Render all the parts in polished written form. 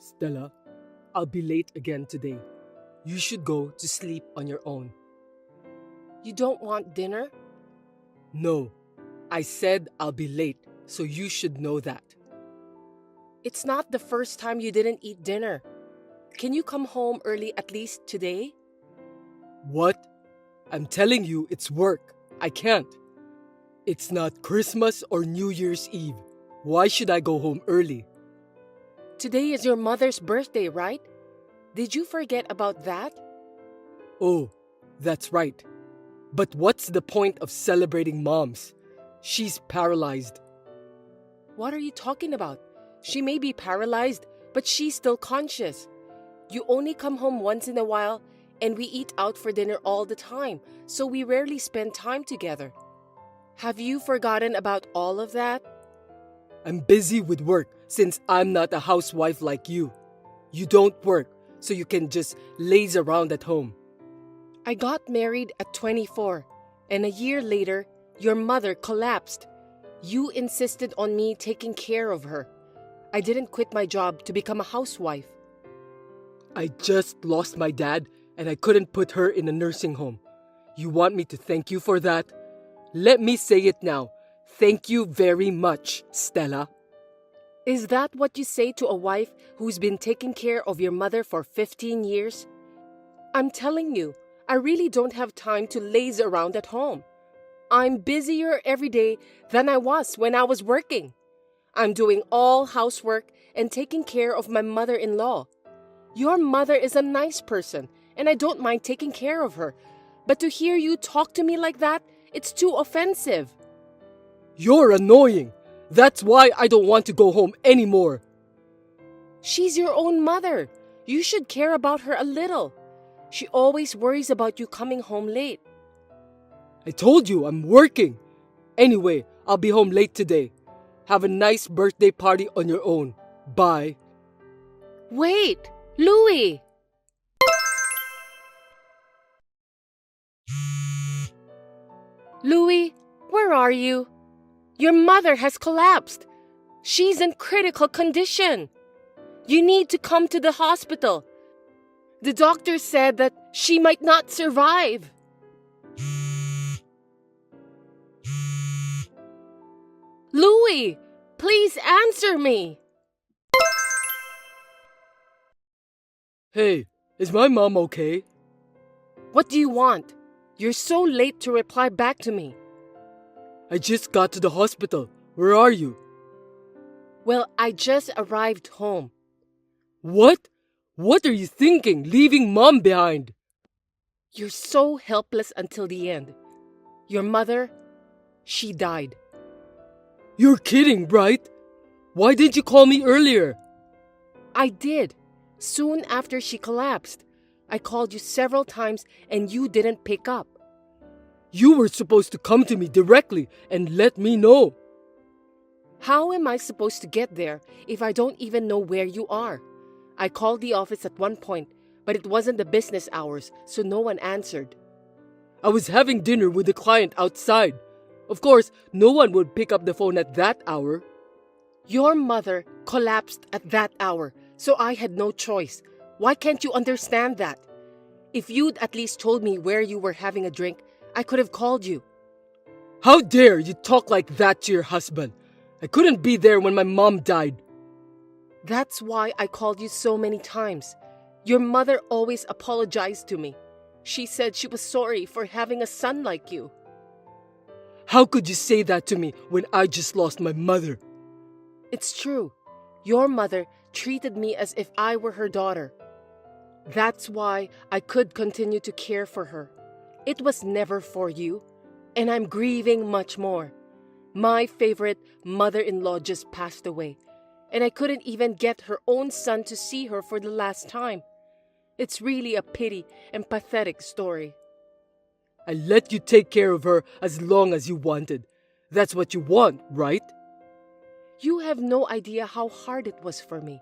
Stella, I'll be late again today. You should go to sleep on your own. You don't want dinner? No, I said I'll be late, so you should know that. It's not the first time you didn't eat dinner. Can you come home early at least today? What? I'm telling you, it's work. I can't. It's not Christmas or New Year's Eve. Why should I go home early? Today is your mother's birthday, right? Did you forget about that? Oh, that's right. But what's the point of celebrating moms? She's paralyzed. What are you talking about? She may be paralyzed, but she's still conscious. You only come home once in a while, and we eat out for dinner all the time, so we rarely spend time together. Have you forgotten about all of that? I'm busy with work since I'm not a housewife like you. You don't work, so you can just laze around at home. I got married at 24, and a year later, your mother collapsed. You insisted on me taking care of her. I didn't quit my job to become a housewife. I just lost my dad and I couldn't put her in a nursing home. You want me to thank you for that? Let me say it now. Thank you very much, Stella. Is that what you say to a wife who's been taking care of your mother for 15 years? I'm telling you, I really don't have time to laze around at home. I'm busier every day than I was when I was working. I'm doing all housework and taking care of my mother-in-law. Your mother is a nice person, and I don't mind taking care of her. But to hear you talk to me like that, it's too offensive. You're annoying. That's why I don't want to go home anymore. She's your own mother. You should care about her a little. She always worries about you coming home late. I told you I'm working. Anyway, I'll be home late today. Have a nice birthday party on your own. Bye. Wait, Louie! Louie, where are you? Your mother has collapsed. She's in critical condition. You need to come to the hospital. The doctor said that she might not survive. Louie, please answer me. Hey, is my mom okay? What do you want? You're so late to reply back to me. I just got to the hospital. Where are you? Well, I just arrived home. What? What are you thinking, leaving mom behind? You're so helpless until the end. Your mother, she died. You're kidding, right? Why didn't you call me earlier? I did. Soon after she collapsed. I called you several times and you didn't pick up. You were supposed to come to me directly and let me know. How am I supposed to get there if I don't even know where you are? I called the office at one point, but it wasn't the business hours, so no one answered. I was having dinner with a client outside. Of course, no one would pick up the phone at that hour. Your mother collapsed at that hour, so I had no choice. Why can't you understand that? If you'd at least told me where you were having a drink, I could have called you. How dare you talk like that to your husband? I couldn't be there when my mom died. That's why I called you so many times. Your mother always apologized to me. She said she was sorry for having a son like you. How could you say that to me when I just lost my mother? It's true. Your mother treated me as if I were her daughter. That's why I could continue to care for her. It was never for you, and I'm grieving much more. My favorite mother-in-law just passed away, and I couldn't even get her own son to see her for the last time. It's really a pity and pathetic story. I let you take care of her as long as you wanted. That's what you want, right? You have no idea how hard it was for me.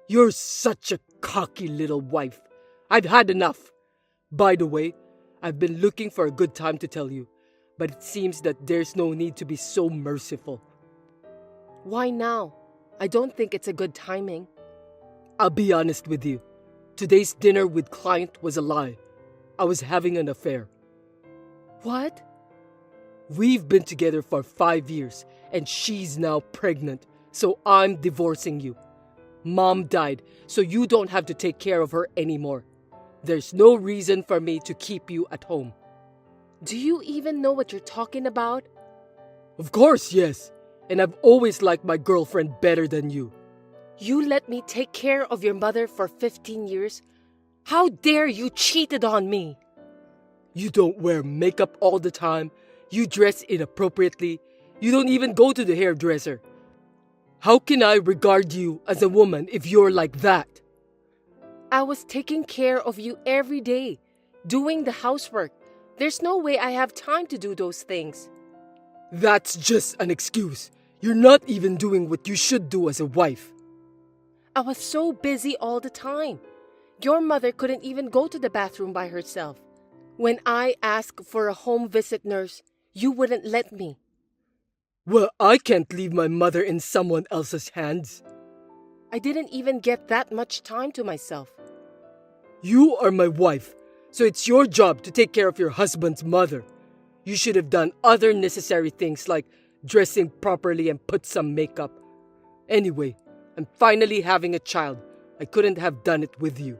You're such a cocky little wife. I've had enough. By the way, I've been looking for a good time to tell you, but it seems that there's no need to be so merciful. Why now? I don't think it's a good timing. I'll be honest with you. Today's dinner with client was a lie. I was having an affair. What? We've been together for 5 years and she's now pregnant, so I'm divorcing you. Mom died, so you don't have to take care of her anymore. There's no reason for me to keep you at home. Do you even know what you're talking about? Of course, yes. And I've always liked my girlfriend better than you. You let me take care of your mother for 15 years? How dare you cheated on me? You don't wear makeup all the time. You dress inappropriately. You don't even go to the hairdresser. How can I regard you as a woman if you're like that? I was taking care of you every day, doing the housework. There's no way I have time to do those things. That's just an excuse. You're not even doing what you should do as a wife. I was so busy all the time. Your mother couldn't even go to the bathroom by herself. When I asked for a home visit nurse, you wouldn't let me. Well, I can't leave my mother in someone else's hands. I didn't even get that much time to myself. You are my wife, so it's your job to take care of your husband's mother. You should have done other necessary things like dressing properly and put some makeup. Anyway, I'm finally having a child. I couldn't have done it with you.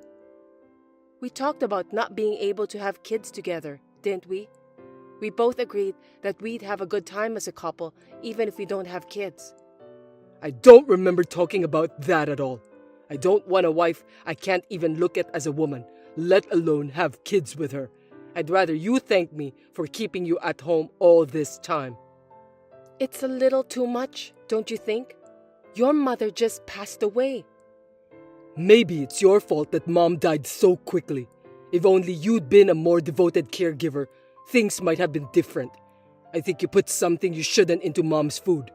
We talked about not being able to have kids together, didn't we? We both agreed that we'd have a good time as a couple, even if we don't have kids. I don't remember talking about that at all. I don't want a wife I can't even look at as a woman, let alone have kids with her. I'd rather you thank me for keeping you at home all this time. It's a little too much, don't you think? Your mother just passed away. Maybe it's your fault that Mom died so quickly. If only you'd been a more devoted caregiver, things might have been different. I think you put something you shouldn't into Mom's food.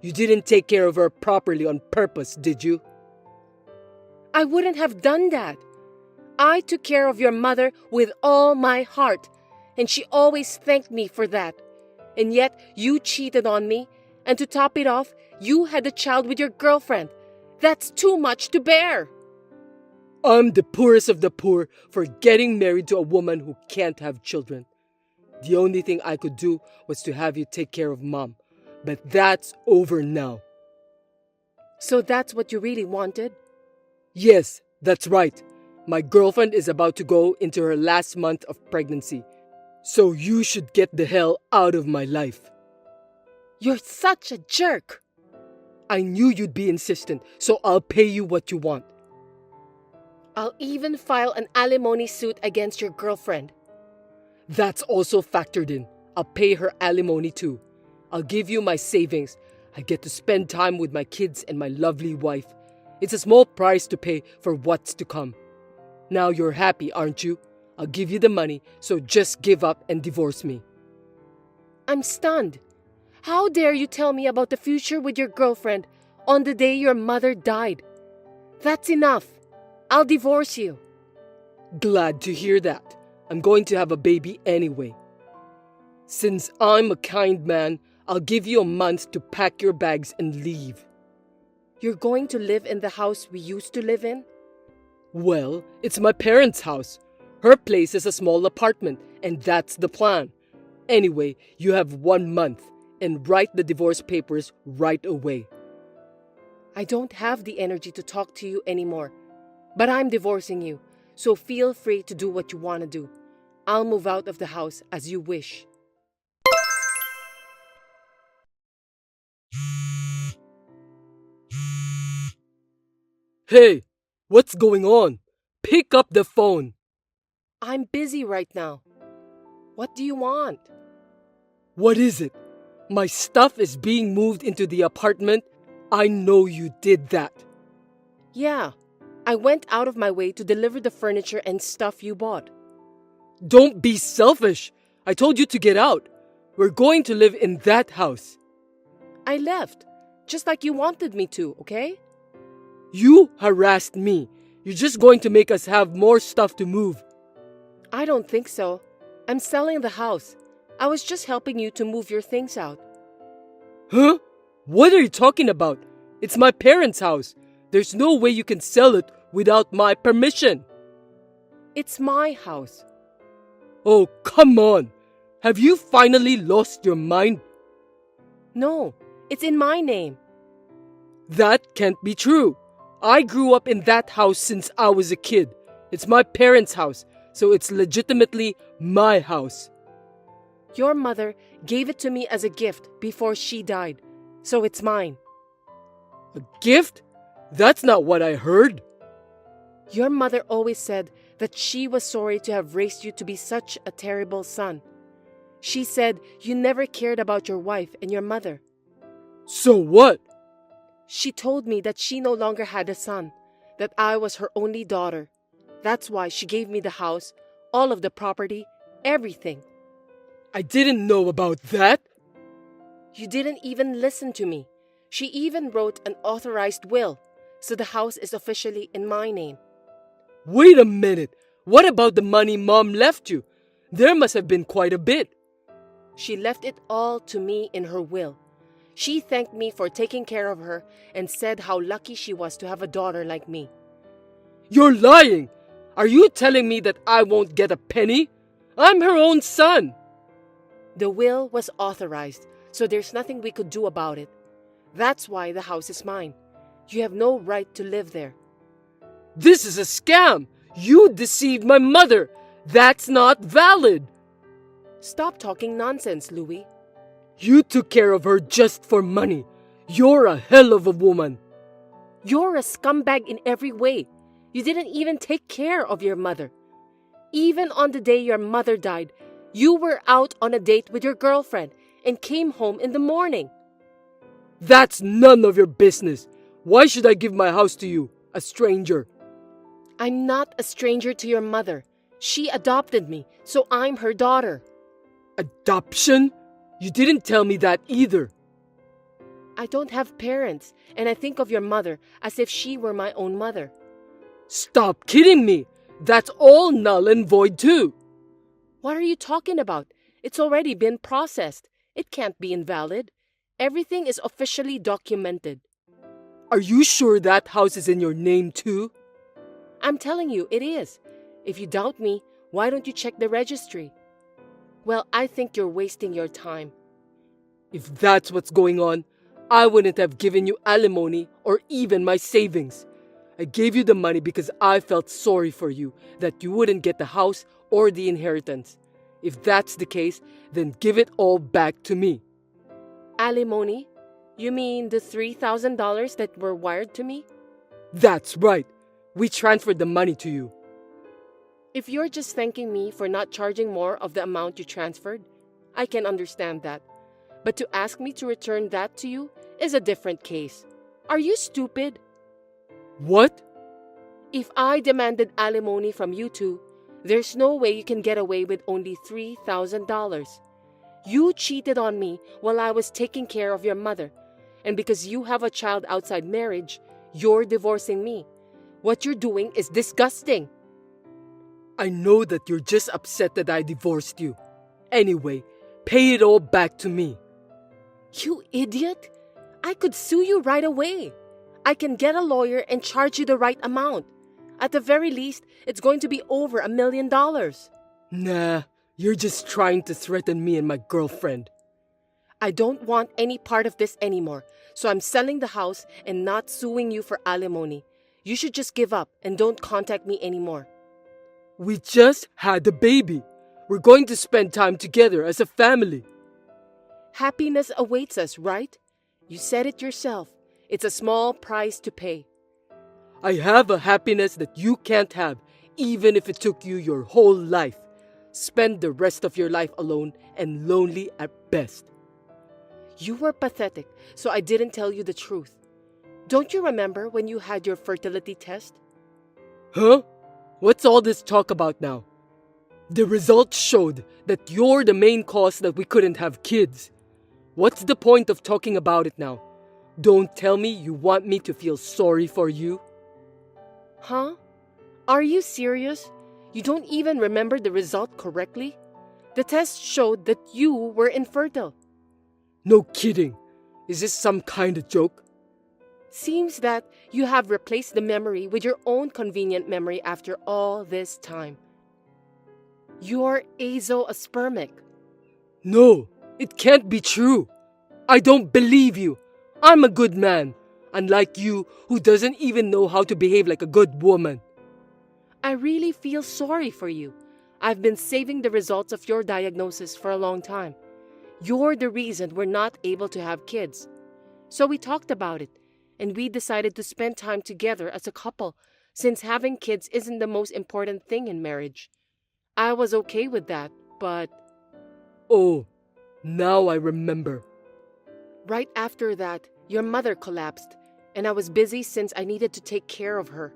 You didn't take care of her properly on purpose, did you? I wouldn't have done that. I took care of your mother with all my heart, and she always thanked me for that. And yet, you cheated on me, and to top it off, you had a child with your girlfriend. That's too much to bear. I'm the poorest of the poor for getting married to a woman who can't have children. The only thing I could do was to have you take care of Mom, but that's over now. So that's what you really wanted? Yes, that's right. My girlfriend is about to go into her last month of pregnancy, so you should get the hell out of my life. You're such a jerk. I knew you'd be insistent, so I'll pay you what you want. I'll even file an alimony suit against your girlfriend. That's also factored in. I'll pay her alimony too. I'll give you my savings. I get to spend time with my kids and my lovely wife. It's a small price to pay for what's to come. Now you're happy, aren't you? I'll give you the money, so just give up and divorce me. I'm stunned. How dare you tell me about the future with your girlfriend on the day your mother died? That's enough. I'll divorce you. Glad to hear that. I'm going to have a baby anyway. Since I'm a kind man, I'll give you a month to pack your bags and leave. You're going to live in the house we used to live in? Well, it's my parents' house. Her place is a small apartment, and that's the plan. Anyway, you have 1 month, and write the divorce papers right away. I don't have the energy to talk to you anymore, but I'm divorcing you, so feel free to do what you want to do. I'll move out of the house as you wish. Hey, what's going on? Pick up the phone. I'm busy right now. What do you want? What is it? My stuff is being moved into the apartment. I know you did that. Yeah, I went out of my way to deliver the furniture and stuff you bought. Don't be selfish. I told you to get out. We're going to live in that house. I left, just like you wanted me to, okay? You harassed me. You're just going to make us have more stuff to move. I don't think so. I'm selling the house. I was just helping you to move your things out. Huh? What are you talking about? It's my parents' house. They There's no way you can sell it without my permission. It's my house. Oh, come on. Have you finally lost your mind? No, it's in my name. That can't be true. I grew up in that house since I was a kid. It's my parents' house, so it's legitimately my house. Your mother gave it to me as a gift before she died, so it's mine. A gift? That's not what I heard. Your mother always said that she was sorry to have raised you to be such a terrible son. She said you never cared about your wife and your mother. So what? She told me that she no longer had a son, that I was her only daughter. That's why she gave me the house, all of the property, everything. I didn't know about that. You didn't even listen to me. She even wrote an authorized will, so the house is officially in my name. Wait a minute. What about the money Mom left you? There must have been quite a bit. She left it all to me in her will. She thanked me for taking care of her and said how lucky she was to have a daughter like me. You're lying! Are you telling me that I won't get a penny? I'm her own son! The will was authorized, so there's nothing we could do about it. That's why the house is mine. You have no right to live there. This is a scam! You deceived my mother! That's not valid! Stop talking nonsense, Louis. You took care of her just for money. You're a hell of a woman. You're a scumbag in every way. You didn't even take care of your mother. Even on the day your mother died, you were out on a date with your girlfriend and came home in the morning. That's none of your business. Why should I give my house to you, a stranger? I'm not a stranger to your mother. She adopted me, so I'm her daughter. Adoption? You didn't tell me that either. I don't have parents, and I think of your mother as if she were my own mother. Stop kidding me! That's all null and void too. What are you talking about? It's already been processed. It can't be invalid. Everything is officially documented. Are you sure that house is in your name too? I'm telling you, it is. If you doubt me, why don't you check the registry? Well, I think you're wasting your time. If that's what's going on, I wouldn't have given you alimony or even my savings. I gave you the money because I felt sorry for you, that you wouldn't get the house or the inheritance. If that's the case, then give it all back to me. Alimony? You mean the $3,000 that were wired to me? That's right. We transferred the money to you. If you're just thanking me for not charging more of the amount you transferred, I can understand that. But to ask me to return that to you is a different case. Are you stupid? What? If I demanded alimony from you two, there's no way you can get away with only $3,000. You cheated on me while I was taking care of your mother. And because you have a child outside marriage, you're divorcing me. What you're doing is disgusting. I know that you're just upset that I divorced you. Anyway, pay it all back to me. You idiot! I could sue you right away. I can get a lawyer and charge you the right amount. At the very least, it's going to be over $1 million. Nah, you're just trying to threaten me and my girlfriend. I don't want any part of this anymore, so I'm selling the house and not suing you for alimony. You should just give up and don't contact me anymore. We just had a baby. We're going to spend time together as a family. Happiness awaits us, right? You said it yourself. It's a small price to pay. I have a happiness that you can't have, even if it took you your whole life. Spend the rest of your life alone and lonely at best. You were pathetic, so I didn't tell you the truth. Don't you remember when you had your fertility test? Huh? What's all this talk about now? The results showed that you're the main cause that we couldn't have kids. What's the point of talking about it now? Don't tell me you want me to feel sorry for you. Huh? Are you serious? You don't even remember the result correctly? The test showed that you were infertile. No kidding. Is this some kind of joke? Seems that you have replaced the memory with your own convenient memory after all this time. You're azoospermic. No, it can't be true. I don't believe you. I'm a good man, unlike you who doesn't even know how to behave like a good woman. I really feel sorry for you. I've been saving the results of your diagnosis for a long time. You're the reason we're not able to have kids. So we talked about it, and we decided to spend time together as a couple, since having kids isn't the most important thing in marriage. I was okay with that, but Oh, now I remember. right after that, your mother collapsed, and I was busy since I needed to take care of her.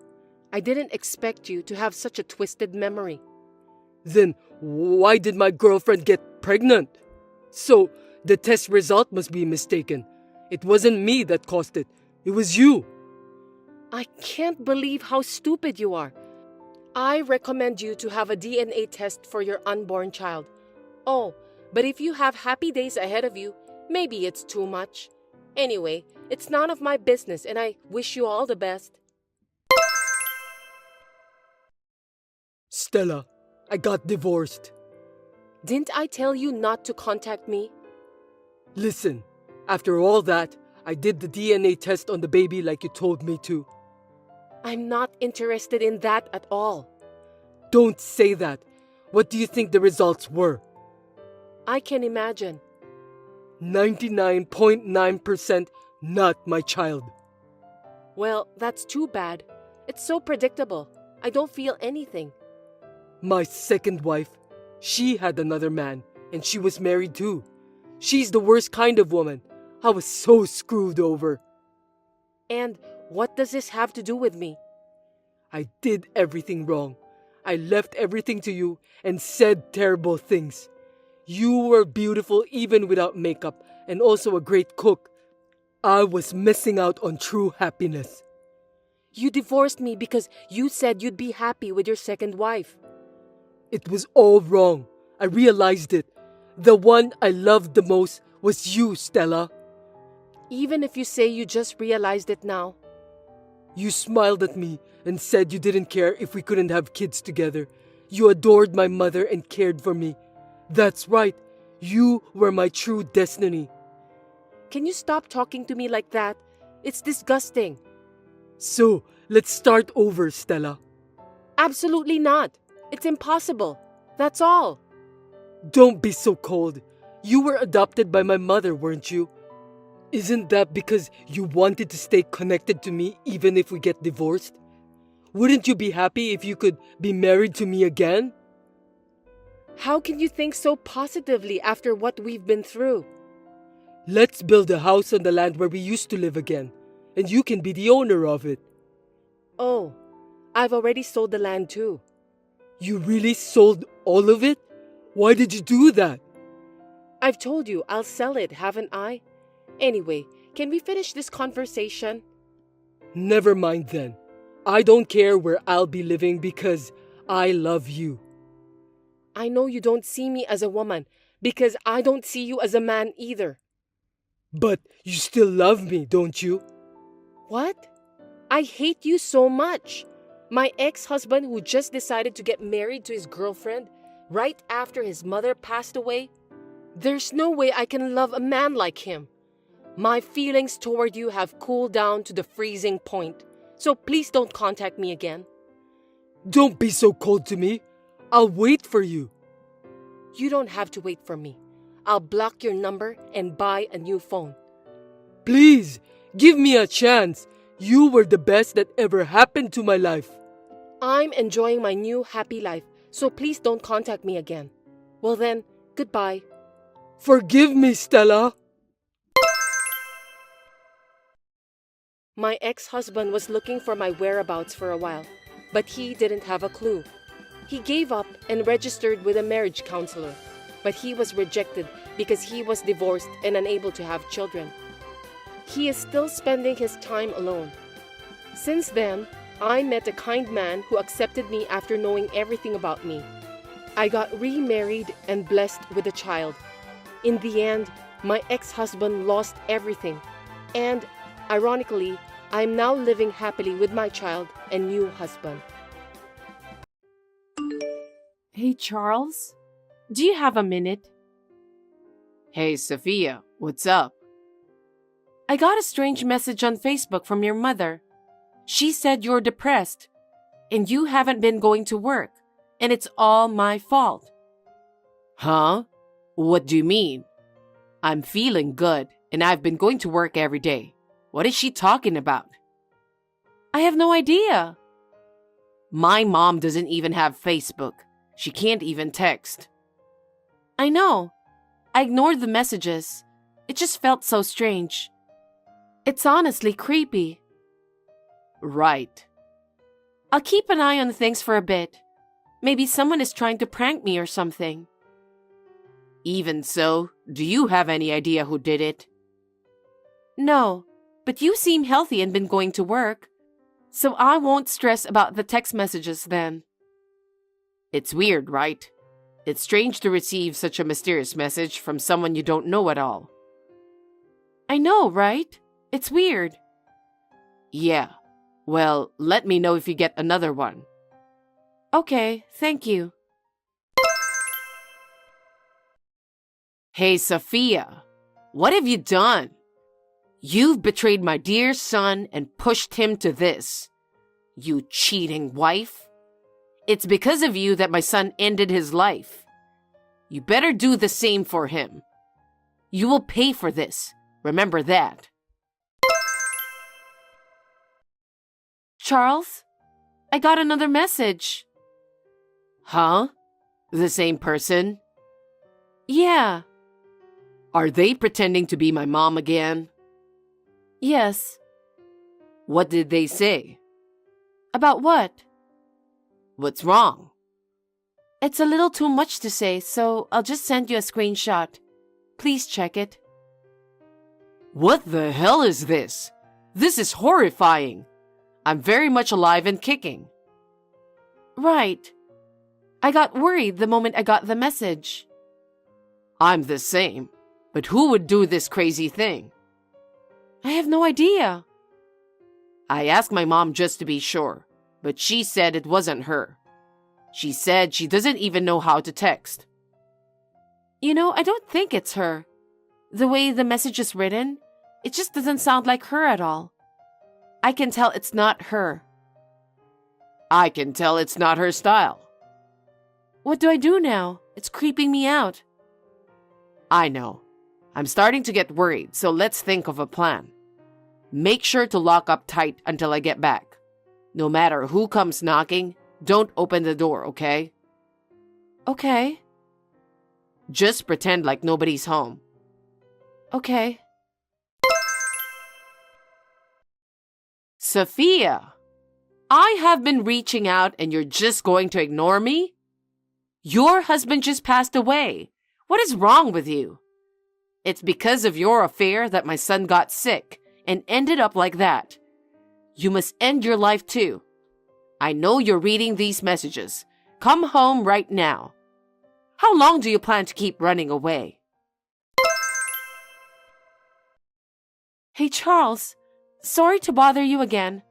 I didn't expect you to have such a twisted memory. Then why did my girlfriend get pregnant? So the test result must be mistaken. It wasn't me that caused it. It was you. I can't believe how stupid you are. I recommend you to have a DNA test for your unborn child. Oh, but if you have happy days ahead of you, maybe it's too much. Anyway, it's none of my business, and I wish you all the best. Stella, I got divorced. Didn't I tell you not to contact me? Listen, after all that, I did the DNA test on the baby like you told me to. I'm not interested in that at all. Don't say that. What do you think the results were? I can imagine. 99.9% not my child. Well, that's too bad. It's so predictable. I don't feel anything. My second wife, she had another man, and she was married too. She's the worst kind of woman. I was so screwed over. And what does this have to do with me? I did everything wrong. I left everything to you and said terrible things. You were beautiful even without makeup and also a great cook. I was missing out on true happiness. You divorced me because you said you'd be happy with your second wife. It was all wrong. I realized it. The one I loved the most was you, Stella. Even if you say you just realized it now. You smiled at me and said you didn't care if we couldn't have kids together. You adored my mother and cared for me. That's right. You were my true destiny. Can you stop talking to me like that? It's disgusting. So, let's start over, Stella. Absolutely not. It's impossible. That's all. Don't be so cold. You were adopted by my mother, weren't you? Isn't that because you wanted to stay connected to me even if we get divorced? Wouldn't you be happy if you could be married to me again? How can you think so positively after what we've been through? Let's build a house on the land where we used to live again, and you can be the owner of it. Oh, I've already sold the land too. You really sold all of it? Why did you do that? I've told you I'll sell it, haven't I? Anyway, can we finish this conversation? Never mind then. I don't care where I'll be living because I love you. I know you don't see me as a woman because I don't see you as a man either. But you still love me, don't you? What? I hate you so much. My ex-husband who just decided to get married to his girlfriend right after his mother passed away. There's no way I can love a man like him. My feelings toward you have cooled down to the freezing point. So please don't contact me again. Don't be so cold to me. I'll wait for you. You don't have to wait for me. I'll block your number and buy a new phone. Please, give me a chance. You were the best that ever happened to my life. I'm enjoying my new happy life, so please don't contact me again. Well then, goodbye. Forgive me, Stella. My ex-husband was looking for my whereabouts for a while, but he didn't have a clue. He gave up and registered with a marriage counselor, but he was rejected because he was divorced and unable to have children. He is still spending his time alone. Since then, I met a kind man who accepted me after knowing everything about me. I got remarried and blessed with a child. In the end, my ex-husband lost everything, and ironically, I'm now living happily with my child and new husband. Hey, Charles, do you have a minute? Hey, Sophia, what's up? I got a strange message on Facebook from your mother. She said you're depressed and you haven't been going to work, and it's all my fault. Huh? What do you mean? I'm feeling good, and I've been going to work every day. What is she talking about? I have no idea. My mom doesn't even have Facebook. She can't even text. I know. I ignored the messages. It just felt so strange. It's honestly creepy. Right. I'll keep an eye on things for a bit. Maybe someone is trying to prank me or something. Even so, do you have any idea who did it? No, but you seem healthy and been going to work, so I won't stress about the text messages then. It's weird, right? It's strange to receive such a mysterious message from someone you don't know at all. I know, right? It's weird. Yeah. Well, let me know if you get another one. Okay, thank you. Hey, Sophia, what have you done? You've betrayed my dear son and pushed him to this. You cheating wife. It's because of you that my son ended his life. You better do the same for him. You will pay for this. Remember that. Charles, I got another message. Huh? The same person? Yeah. Are they pretending to be my mom again? Yes. What did they say? About what? What's wrong? It's a little too much to say, so I'll just send you a screenshot. Please check it. What the hell is this? This is horrifying. I'm very much alive and kicking. Right. I got worried the moment I got the message. I'm the same. But who would do this crazy thing? I have no idea. I asked my mom just to be sure, but she said it wasn't her. She said she doesn't even know how to text. You know, I don't think it's her. The way the message is written, it just doesn't sound like her at all. I can tell it's not her. I can tell it's not her style. What do I do now? It's creeping me out. I know. I'm starting to get worried, so let's think of a plan. Make sure to lock up tight until I get back. No matter who comes knocking, don't open the door, okay? Okay. Just pretend like nobody's home. Okay. Sophia, I have been reaching out and you're just going to ignore me? Your husband just passed away. What is wrong with you? It's because of your affair that my son got sick and ended up like that. You must end your life too. I know you're reading these messages. Come home right now. How long do you plan to keep running away? Hey, Charles. Sorry to bother you again.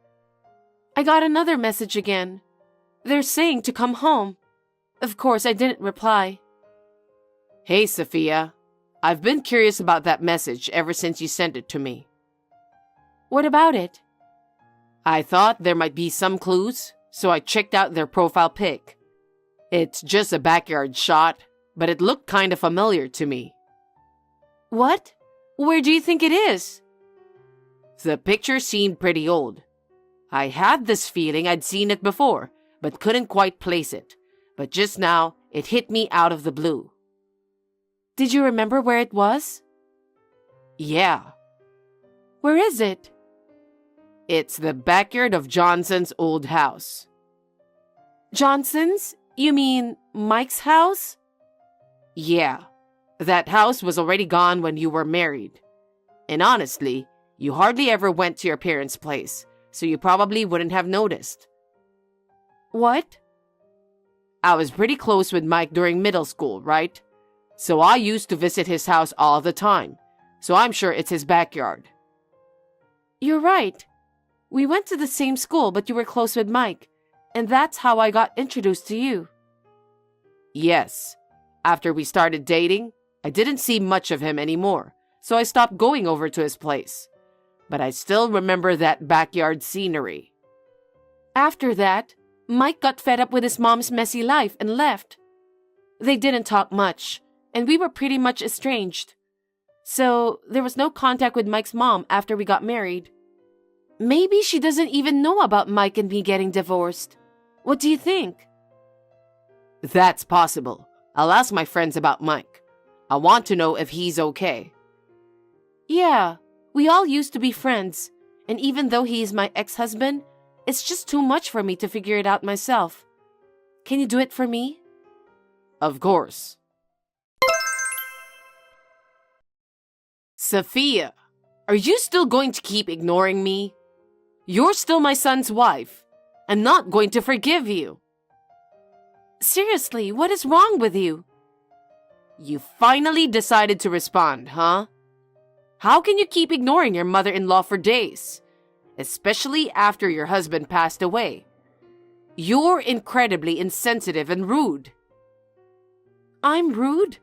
I got another message again. They're saying to come home. Of course, I didn't reply. Hey, Sophia. I've been curious about that message ever since you sent it to me. What about it? I thought there might be some clues, so I checked out their profile pic. It's just a backyard shot, but it looked kind of familiar to me. What? Where do you think it is? The picture seemed pretty old. I had this feeling I'd seen it before, but couldn't quite place it. But just now, it hit me out of the blue. Did you remember where it was? Yeah. Where is it? It's the backyard of Johnson's old house. Johnson's? You mean Mike's house? Yeah. That house was already gone when you were married. And honestly, you hardly ever went to your parents' place, so you probably wouldn't have noticed. What? I was pretty close with Mike during middle school, right? So I used to visit his house all the time, so I'm sure it's his backyard. You're right. We went to the same school, but you were close with Mike, and that's how I got introduced to you. Yes. After we started dating, I didn't see much of him anymore, so I stopped going over to his place. But I still remember that backyard scenery. After that, Mike got fed up with his mom's messy life and left. They didn't talk much, and we were pretty much estranged. So there was no contact with Mike's mom after we got married. Maybe she doesn't even know about Mike and me getting divorced. What do you think? That's possible. I'll ask my friends about Mike. I want to know if he's okay. Yeah, we all used to be friends, and even though he is my ex-husband, it's just too much for me to figure it out myself. Can you do it for me? Of course. Sophia, are you still going to keep ignoring me? You're still my son's wife. I'm not going to forgive you. Seriously, what is wrong with you? You finally decided to respond, huh? How can you keep ignoring your mother-in-law for days? Especially after your husband passed away. You're incredibly insensitive and rude. I'm rude?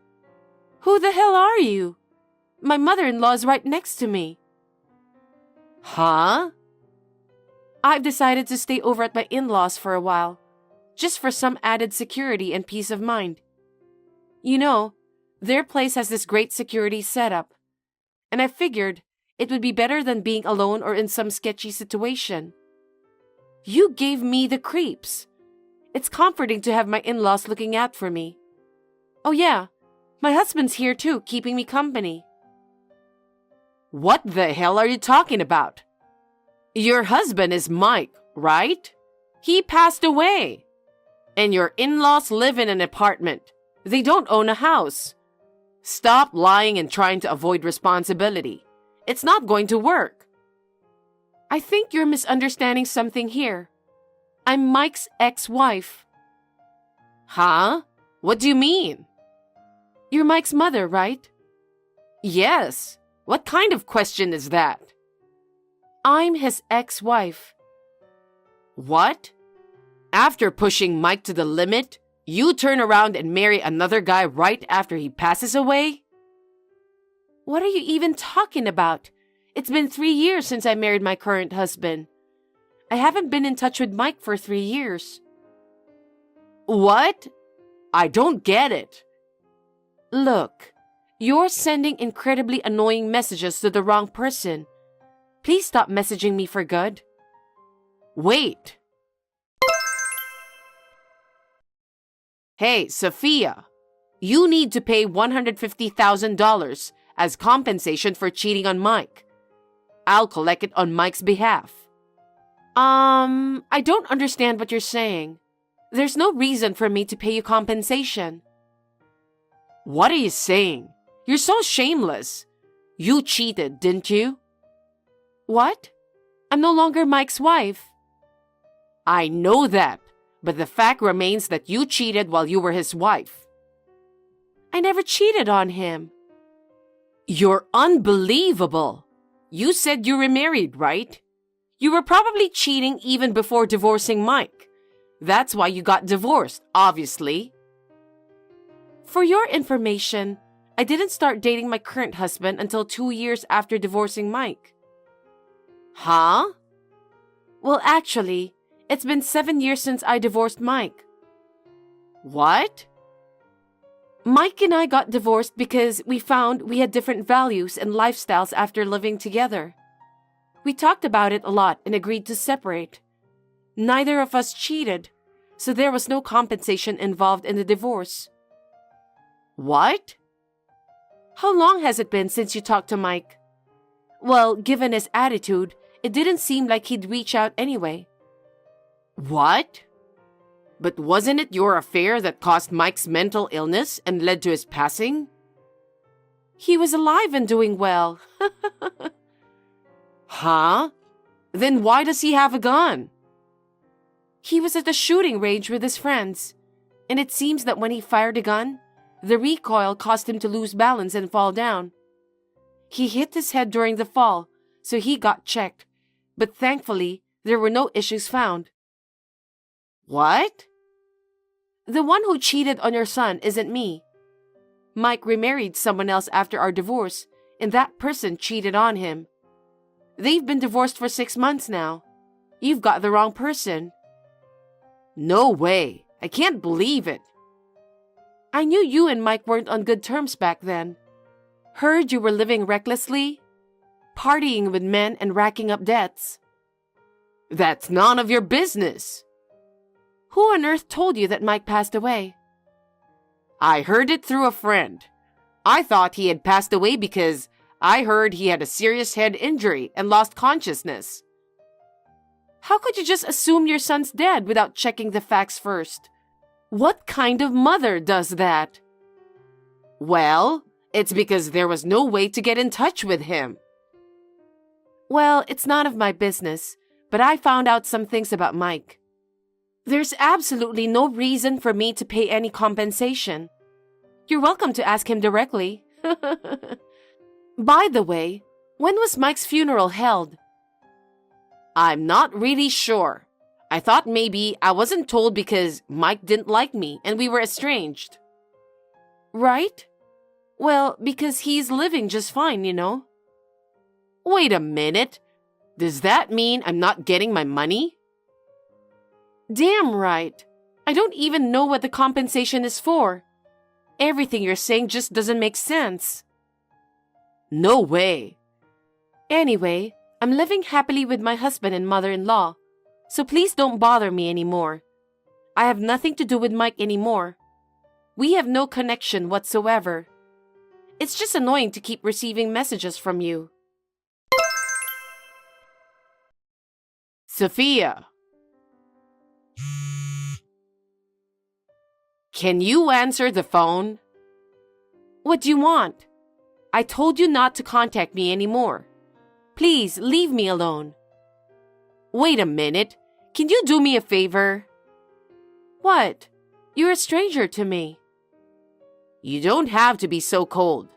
Who the hell are you? My mother-in-law is right next to me. Huh? I've decided to stay over at my in-laws for a while, just for some added security and peace of mind. You know, their place has this great security setup, and I figured it would be better than being alone or in some sketchy situation. You gave me the creeps. It's comforting to have my in-laws looking out for me. Oh yeah, my husband's here too, keeping me company. What the hell are you talking about? Your husband is Mike, right? He passed away. And your in-laws live in an apartment. They don't own a house. Stop lying and trying to avoid responsibility. It's not going to work. I think you're misunderstanding something here. I'm Mike's ex-wife. Huh? What do you mean? You're Mike's mother, right? Yes. What kind of question is that? I'm his ex-wife. What? After pushing Mike to the limit, you turn around and marry another guy right after he passes away? What are you even talking about? It's been 3 years since I married my current husband. I haven't been in touch with Mike for 3 years. What? I don't get it. Look, you're sending incredibly annoying messages to the wrong person. Please stop messaging me for good. Wait. Hey, Sophia, you need to pay $150,000 as compensation for cheating on Mike. I'll collect it on Mike's behalf. I don't understand what you're saying. There's no reason for me to pay you compensation. What are you saying? You're so shameless. You cheated, didn't you? What? I'm no longer Mike's wife. I know that, but the fact remains that you cheated while you were his wife. I never cheated on him. You're unbelievable. You said you remarried, right? You were probably cheating even before divorcing Mike. That's why you got divorced, obviously. For your information, I didn't start dating my current husband until 2 years after divorcing Mike. Huh? Well, actually, it's been 7 years since I divorced Mike. What? Mike and I got divorced because we found we had different values and lifestyles after living together. We talked about it a lot and agreed to separate. Neither of us cheated, so there was no compensation involved in the divorce. What? How long has it been since you talked to Mike? Well, given his attitude, it didn't seem like he'd reach out anyway. What? But wasn't it your affair that caused Mike's mental illness and led to his passing? He was alive and doing well. Huh? Then why does he have a gun? He was at a shooting range with his friends, and it seems that when he fired a gun, the recoil caused him to lose balance and fall down. He hit his head during the fall, so he got checked, but thankfully, there were no issues found. What? The one who cheated on your son isn't me. Mike remarried someone else after our divorce, and that person cheated on him. They've been divorced for 6 months now. You've got the wrong person. No way. I can't believe it. I knew you and Mike weren't on good terms back then. Heard you were living recklessly, partying with men and racking up debts. That's none of your business. Who on earth told you that Mike passed away? I heard it through a friend. I thought he had passed away because I heard he had a serious head injury and lost consciousness. How could you just assume your son's dead without checking the facts first? What kind of mother does that? Well, it's because there was no way to get in touch with him. Well, it's none of my business, but I found out some things about Mike. There's absolutely no reason for me to pay any compensation. You're welcome to ask him directly. By the way, when was Mike's funeral held? I'm not really sure. I thought maybe I wasn't told because Mike didn't like me and we were estranged. Right? Well, because he's living just fine, you know. Wait a minute. Does that mean I'm not getting my money? Damn right. I don't even know what the compensation is for. Everything you're saying just doesn't make sense. No way. Anyway, I'm living happily with my husband and mother-in-law, so please don't bother me anymore. I have nothing to do with Mike anymore. We have no connection whatsoever. It's just annoying to keep receiving messages from you. Sophia. Can you answer the phone? What do you want? I told you not to contact me anymore. Please leave me alone. Wait a minute. Can you do me a favor? What? You're a stranger to me. You don't have to be so cold.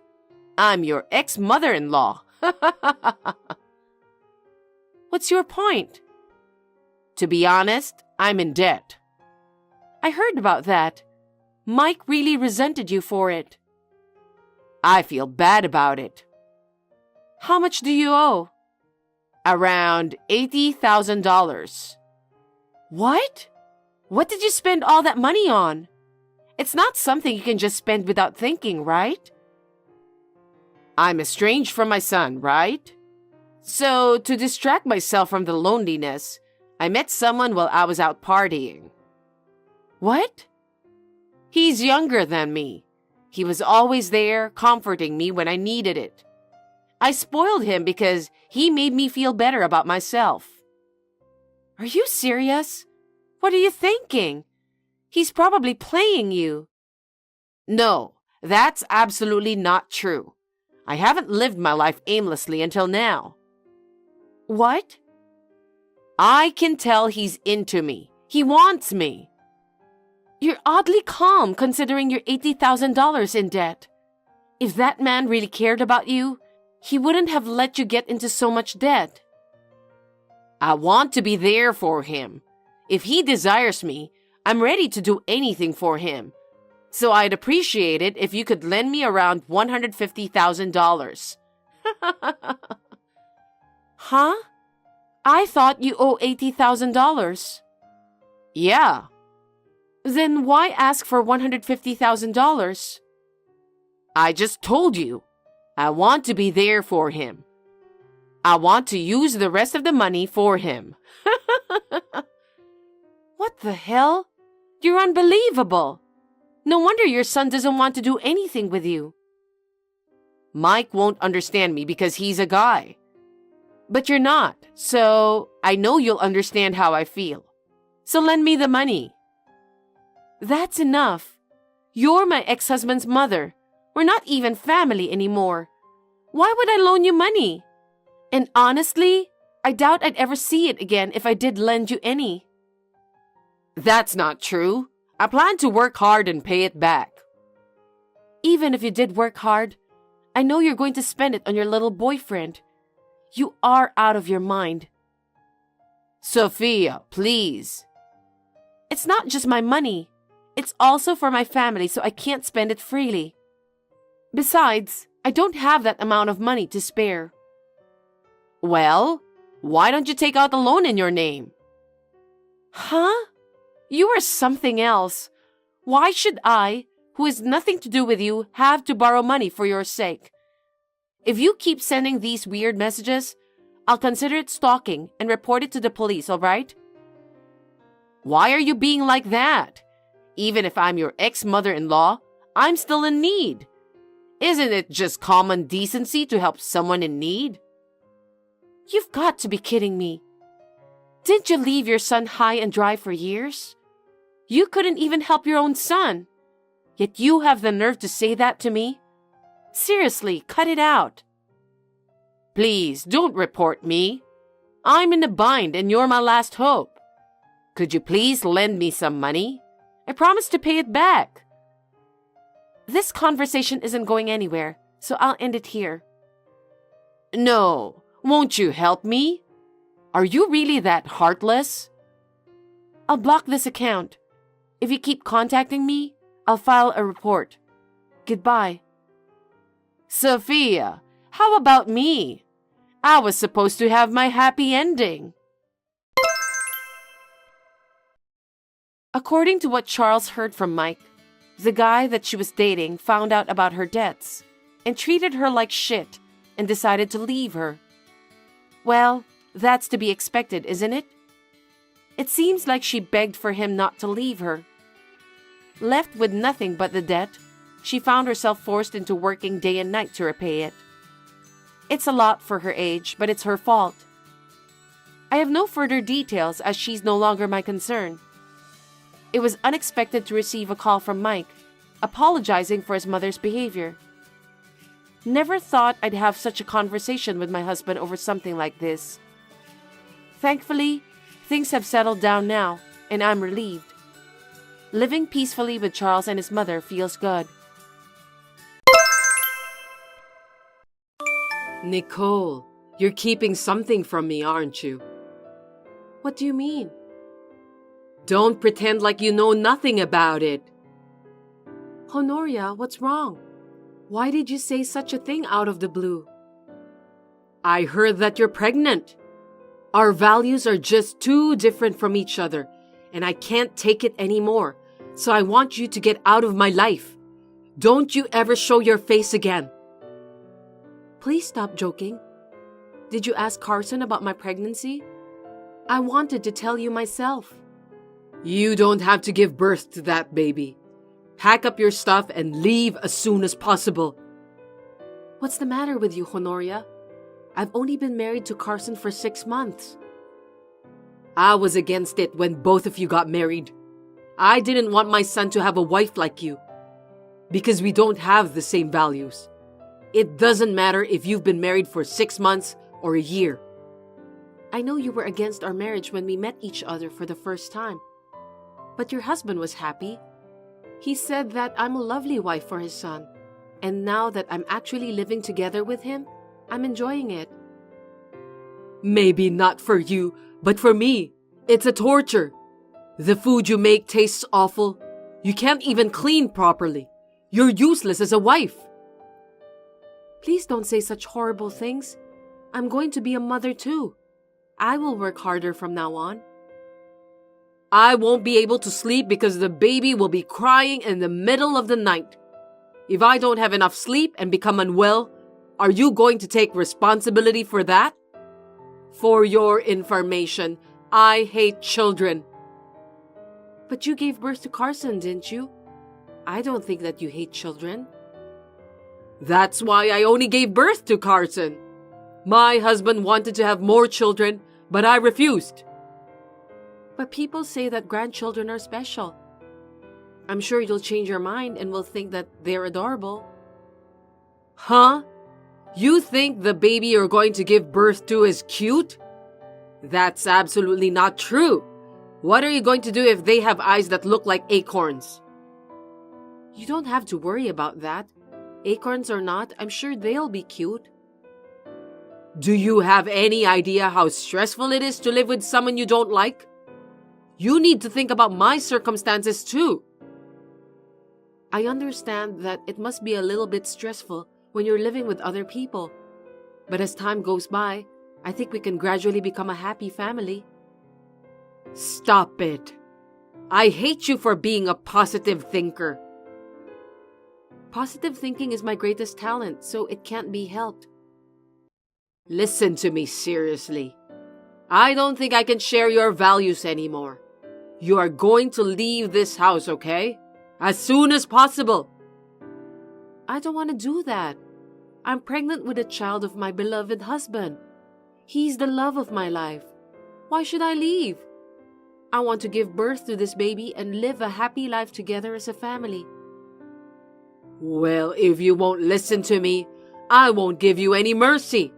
I'm your ex-mother-in-law. What's your point? To be honest, I'm in debt. I heard about that. Mike really resented you for it. I feel bad about it. How much do you owe? Around $80,000. What? What did you spend all that money on? It's not something you can just spend without thinking, right? I'm estranged from my son, right? So, to distract myself from the loneliness, I met someone while I was out partying. What? He's younger than me. He was always there, comforting me when I needed it. I spoiled him because he made me feel better about myself. Are you serious? What are you thinking? He's probably playing you. No, that's absolutely not true. I haven't lived my life aimlessly until now. What? I can tell he's into me. He wants me. You're oddly calm considering you're $80,000 in debt. If that man really cared about you, he wouldn't have let you get into so much debt. I want to be there for him. If he desires me, I'm ready to do anything for him. So I'd appreciate it if you could lend me around $150,000. Huh? I thought you owe $80,000. Yeah. Then why ask for $150,000? I just told you. I want to be there for him. I want to use the rest of the money for him. What the hell? You're unbelievable. No wonder your son doesn't want to do anything with you. Mike won't understand me because he's a guy. But you're not, so I know you'll understand how I feel. So lend me the money. That's enough. You're my ex-husband's mother. We're not even family anymore. Why would I loan you money? And honestly, I doubt I'd ever see it again if I did lend you any. That's not true. I plan to work hard and pay it back. Even if you did work hard, I know you're going to spend it on your little boyfriend. You are out of your mind. Sophia, please. It's not just my money. It's also for my family, so I can't spend it freely. Besides, I don't have that amount of money to spare. Well, why don't you take out a loan in your name? Huh? You are something else. Why should I, who has nothing to do with you, have to borrow money for your sake? If you keep sending these weird messages, I'll consider it stalking and report it to the police, all right? Why are you being like that? Even if I'm your ex-mother-in-law, I'm still in need. Isn't it just common decency to help someone in need? You've got to be kidding me. Didn't you leave your son high and dry for years? You couldn't even help your own son. Yet you have the nerve to say that to me? Seriously, cut it out. Please, don't report me. I'm in a bind and you're my last hope. Could you please lend me some money? I promise to pay it back. This conversation isn't going anywhere, so I'll end it here. No, won't you help me? Are you really that heartless? I'll block this account. If you keep contacting me, I'll file a report. Goodbye. Sophia, how about me? I was supposed to have my happy ending. According to what Charles heard from Mike, the guy that she was dating found out about her debts and treated her like shit and decided to leave her. Well, that's to be expected, isn't it? It seems like she begged for him not to leave her. Left with nothing but the debt, she found herself forced into working day and night to repay it. It's a lot for her age, but it's her fault. I have no further details as she's no longer my concern. It was unexpected to receive a call from Mike, apologizing for his mother's behavior. Never thought I'd have such a conversation with my husband over something like this. Thankfully, things have settled down now, and I'm relieved. Living peacefully with Charles and his mother feels good. Nicole, you're keeping something from me, aren't you? What do you mean? Don't pretend like you know nothing about it. Honoria, what's wrong? Why did you say such a thing out of the blue? I heard that you're pregnant. Our values are just too different from each other, and I can't take it anymore. So I want you to get out of my life. Don't you ever show your face again. Please stop joking. Did you ask Carson about my pregnancy? I wanted to tell you myself. You don't have to give birth to that baby. Pack up your stuff and leave as soon as possible. What's the matter with you, Honoria? I've only been married to Carson for 6 months. I was against it when both of you got married. I didn't want my son to have a wife like you. Because we don't have the same values. It doesn't matter if you've been married for 6 months or a year. I know you were against our marriage when we met each other for the first time. But your husband was happy. He said that I'm a lovely wife for his son. And now that I'm actually living together with him, I'm enjoying it. Maybe not for you, but for me, it's a torture. The food you make tastes awful. You can't even clean properly. You're useless as a wife. Please don't say such horrible things. I'm going to be a mother too. I will work harder from now on. I won't be able to sleep because the baby will be crying in the middle of the night. If I don't have enough sleep and become unwell, are you going to take responsibility for that? For your information, I hate children. But you gave birth to Carson, didn't you? I don't think that you hate children. That's why I only gave birth to Carson. My husband wanted to have more children, but I refused. But people say that grandchildren are special. I'm sure you'll change your mind and will think that they're adorable. Huh? You think the baby you're going to give birth to is cute? That's absolutely not true. What are you going to do if they have eyes that look like acorns? You don't have to worry about that. Acorns or not, I'm sure they'll be cute. Do you have any idea how stressful it is to live with someone you don't like? You need to think about my circumstances too. I understand that it must be a little bit stressful when you're living with other people. But as time goes by, I think we can gradually become a happy family. Stop it. I hate you for being a positive thinker. Positive thinking is my greatest talent, so it can't be helped. Listen to me seriously. I don't think I can share your values anymore. You are going to leave this house, okay? As soon as possible. I don't want to do that. I'm pregnant with a child of my beloved husband. He's the love of my life. Why should I leave? I want to give birth to this baby and live a happy life together as a family. Well, if you won't listen to me, I won't give you any mercy.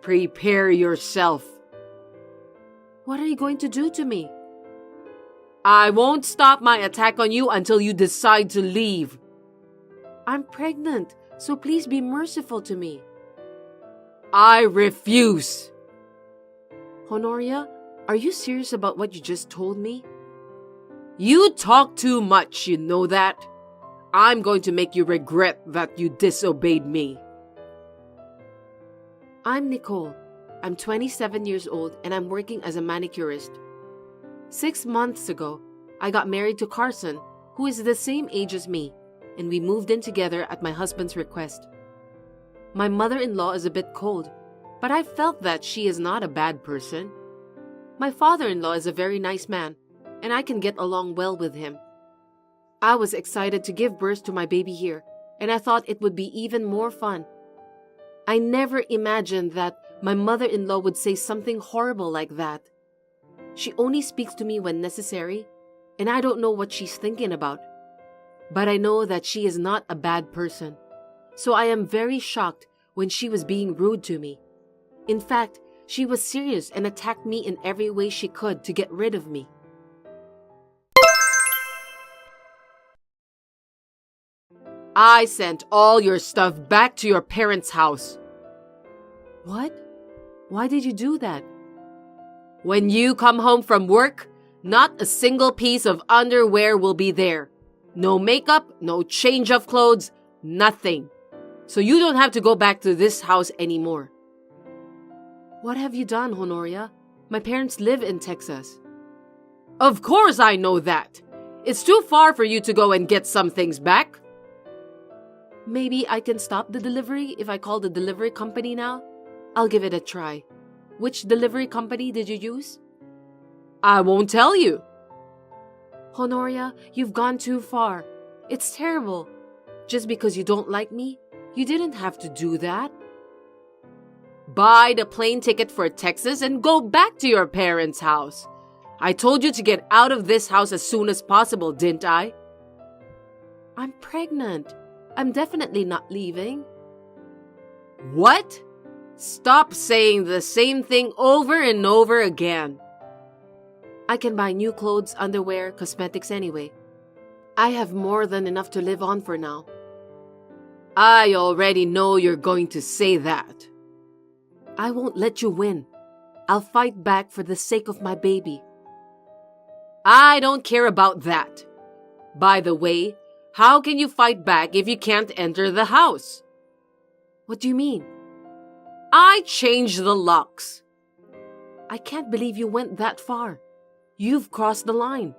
Prepare yourself. What are you going to do to me? I won't stop my attack on you until you decide to leave. I'm pregnant, so please be merciful to me. I refuse. Honoria, are you serious about what you just told me? You talk too much, you know that? I'm going to make you regret that you disobeyed me. I'm Nicole. I'm 27 years old and I'm working as a manicurist. 6 months ago, I got married to Carson, who is the same age as me, and we moved in together at my husband's request. My mother-in-law is a bit cold, but I felt that she is not a bad person. My father-in-law is a very nice man, and I can get along well with him. I was excited to give birth to my baby here, and I thought it would be even more fun. I never imagined that my mother-in-law would say something horrible like that. She only speaks to me when necessary, and I don't know what she's thinking about. But I know that she is not a bad person, so I am very shocked when she was being rude to me. In fact, she was serious and attacked me in every way she could to get rid of me. I sent all your stuff back to your parents' house. What? Why did you do that? When you come home from work, not a single piece of underwear will be there. No makeup, no change of clothes, nothing. So you don't have to go back to this house anymore. What have you done, Honoria? My parents live in Texas. Of course I know that. It's too far for you to go and get some things back. Maybe I can stop the delivery if I call the delivery company now? I'll give it a try. Which delivery company did you use? I won't tell you. Honoria, you've gone too far. It's terrible. Just because you don't like me, you didn't have to do that. Buy the plane ticket for Texas and go back to your parents' house. I told you to get out of this house as soon as possible, didn't I? I'm pregnant. I'm definitely not leaving. What? Stop saying the same thing over and over again. I can buy new clothes, underwear, cosmetics anyway. I have more than enough to live on for now. I already know you're going to say that. I won't let you win. I'll fight back for the sake of my baby. I don't care about that. By the way, how can you fight back if you can't enter the house? What do you mean? I changed the locks. I can't believe you went that far. You've crossed the line.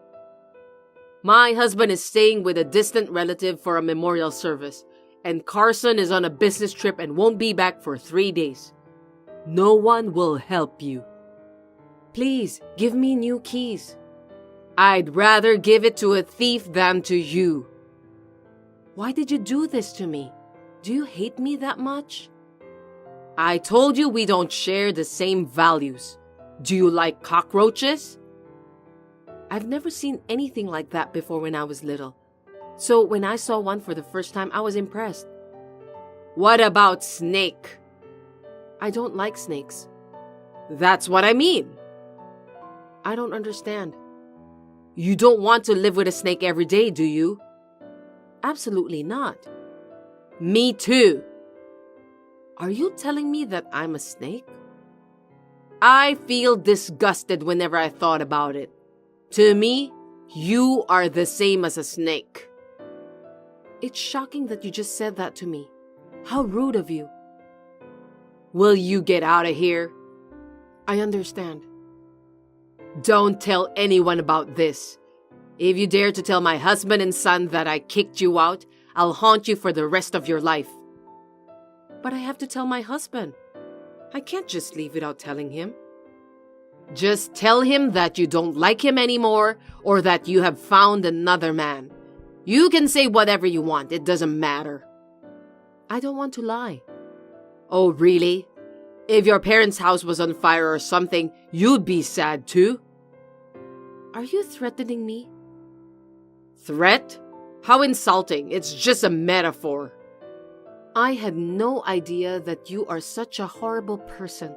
My husband is staying with a distant relative for a memorial service, and Carson is on a business trip and won't be back for 3 days. No one will help you. Please, give me new keys. I'd rather give it to a thief than to you. Why did you do this to me? Do you hate me that much? I told you we don't share the same values. Do you like cockroaches? I've never seen anything like that before when I was little. So when I saw one for the first time, I was impressed. What about snake? I don't like snakes. That's what I mean. I don't understand. You don't want to live with a snake every day, do you? Absolutely not. Me too. Are you telling me that I'm a snake? I feel disgusted whenever I thought about it. To me, you are the same as a snake. It's shocking that you just said that to me. How rude of you. Will you get out of here? I understand. Don't tell anyone about this. If you dare to tell my husband and son that I kicked you out, I'll haunt you for the rest of your life. But I have to tell my husband. I can't just leave without telling him. Just tell him that you don't like him anymore or that you have found another man. You can say whatever you want. It doesn't matter. I don't want to lie. Oh, really? If your parents' house was on fire or something, you'd be sad too. Are you threatening me? Threat? How insulting. It's just a metaphor. I had no idea that you are such a horrible person.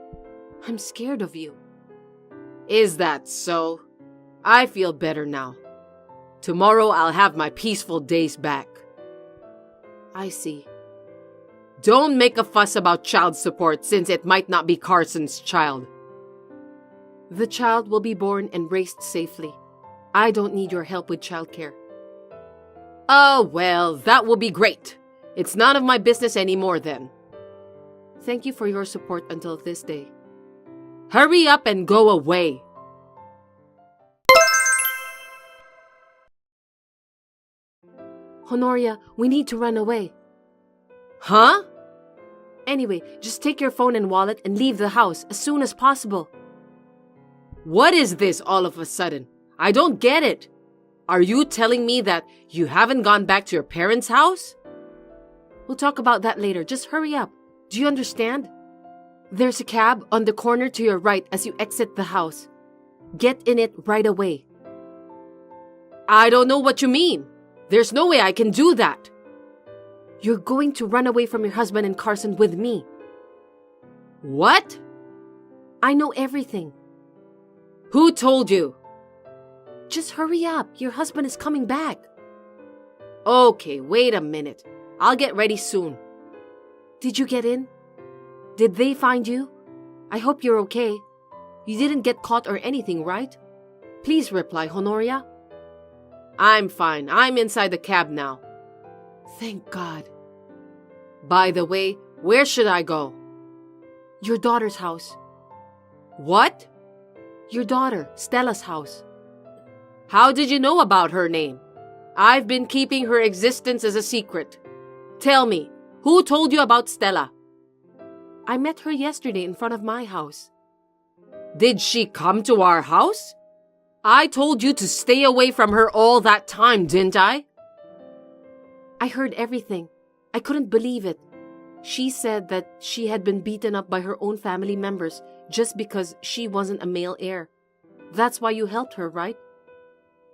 I'm scared of you. Is that so? I feel better now. Tomorrow I'll have my peaceful days back. I see. Don't make a fuss about child support since it might not be Carson's child. The child will be born and raised safely. I don't need your help with childcare. Oh, well, that will be great. It's none of my business anymore then. Thank you for your support until this day. Hurry up and go away. Honoria, we need to run away. Huh? Anyway, just take your phone and wallet and leave the house as soon as possible. What is this all of a sudden? I don't get it. Are you telling me that you haven't gone back to your parents' house? We'll talk about that later. Just hurry up. Do you understand? There's a cab on the corner to your right as you exit the house. Get in it right away. I don't know what you mean. There's no way I can do that. You're going to run away from your husband and Carson with me. What? I know everything. Who told you? Just hurry up. Your husband is coming back. Okay, wait a minute. I'll get ready soon. Did you get in? Did they find you? I hope you're okay. You didn't get caught or anything, right? Please reply, Honoria. I'm fine. I'm inside the cab now. Thank God. By the way, where should I go? Your daughter's house. What? Your daughter, Stella's house. How did you know about her name? I've been keeping her existence as a secret. Tell me, who told you about Stella? I met her yesterday in front of my house. Did she come to our house? I told you to stay away from her all that time, didn't I? I heard everything. I couldn't believe it. She said that she had been beaten up by her own family members just because she wasn't a male heir. That's why you helped her, right?